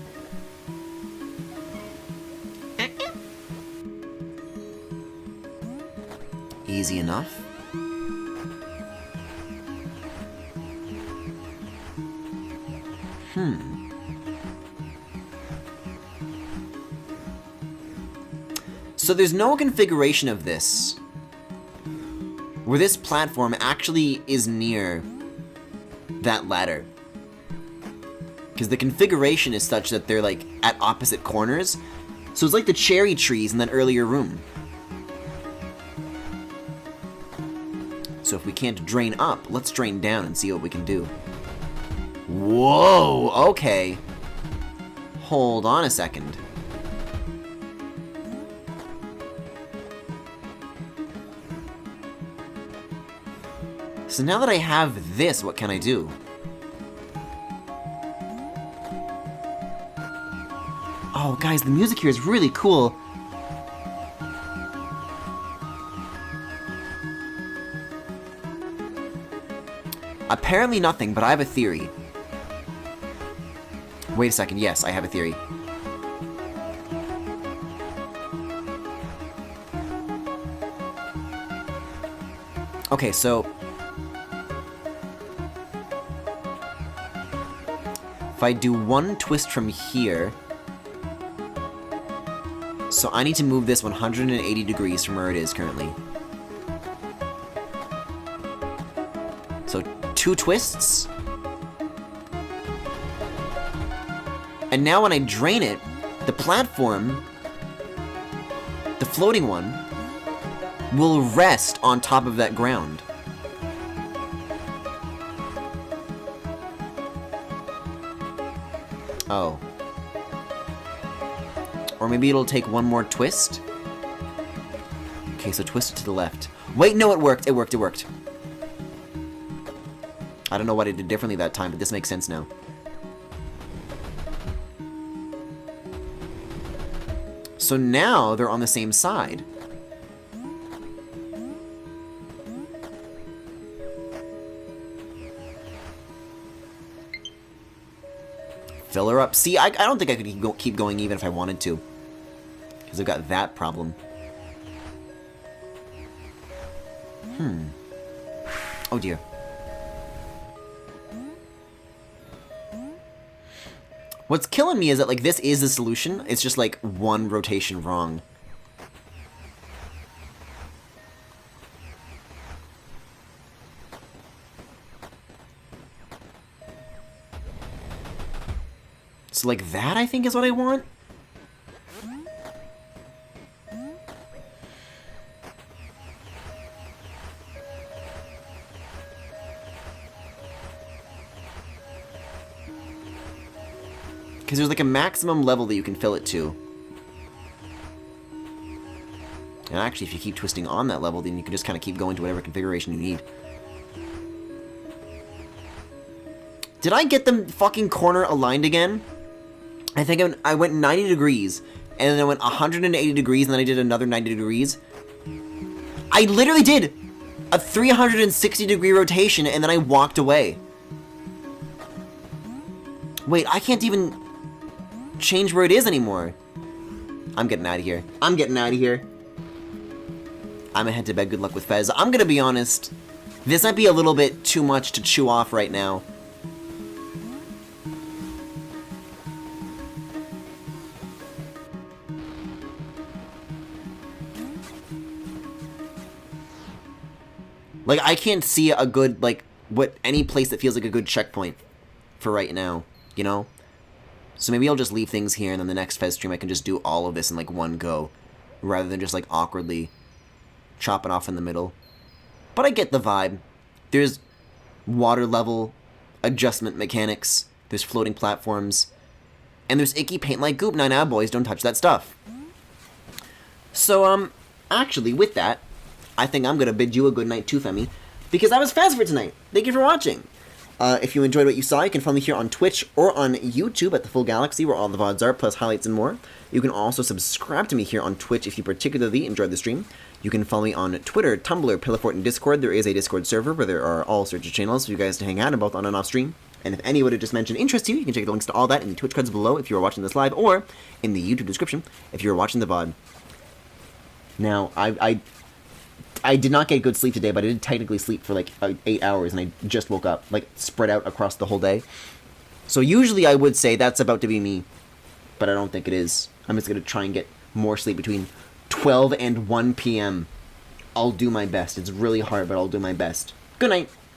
Easy enough. So there's no configuration of this where this platform actually is near that ladder. Because the configuration is such that they're like at opposite corners. So it's like the cherry trees in that earlier room. So if we can't drain up, let's drain down and see what we can do. Whoa, okay. Hold on a second. So now that I have this, what can I do? Oh, guys, the music here is really cool. Apparently nothing, but I have a theory. Wait a second, yes, I have a theory. Okay, so... if I do one twist from here... so I need to move this 180 degrees from where it is currently. So 2 twists. And now when I drain it, the platform, the floating one, will rest on top of that ground. Oh. Or maybe it'll take one more twist? Okay, so twist it to the left. Wait, no, it worked, it worked, it worked. I don't know what I did differently that time, but this makes sense now. So now they're on the same side. Fill her up. See, I don't think I could keep going even if I wanted to. Because I've got that problem. Oh dear. What's killing me is that, like, this is the solution. It's just, like, one rotation wrong. So, like, that, I think, is what I want? Because there's, like, a maximum level that you can fill it to. And actually, if you keep twisting on that level, then you can just kind of keep going to whatever configuration you need. Did I get the fucking corner aligned again? I think I went 90 degrees, and then I went 180 degrees, and then I did another 90 degrees. I literally did a 360 degree rotation, and then I walked away. Wait, I can't even change where it is anymore. I'm getting out of here. I'm getting out of here. I'm gonna head to bed. Good luck with Fez. I'm gonna be honest. This might be a little bit too much to chew off right now. Like, I can't see a good, like, any place that feels like a good checkpoint for right now, you know? So maybe I'll just leave things here, and then the next Fez stream I can just do all of this in, like, one go, rather than just, like, awkwardly chopping off in the middle. But I get the vibe. There's water level adjustment mechanics, there's floating platforms, and there's icky paint like goop. Now, boys, don't touch that stuff. So, actually, with that, I think I'm gonna bid you a good night too, Femi, because that was Fez for tonight. Thank you for watching. If you enjoyed what you saw, you can follow me here on Twitch or on YouTube at The Full Galaxy, where all the VODs are, plus highlights and more. You can also subscribe to me here on Twitch if you particularly enjoyed the stream. You can follow me on Twitter, Tumblr, Pillowfort, and Discord. There is a Discord server where there are all sorts of channels for you guys to hang out in, both on and off stream. And if any would have just mentioned interests you, you can check the links to all that in the Twitch cards below if you are watching this live, or in the YouTube description if you are watching the VOD. Now, I did not get good sleep today, but I did technically sleep for like 8 hours, and I just woke up, like, spread out across the whole day. So usually I would say that's about to be me, but I don't think it is. I'm just going to try and get more sleep between 12 and 1 p.m. I'll do my best. It's really hard, but I'll do my best. Good night.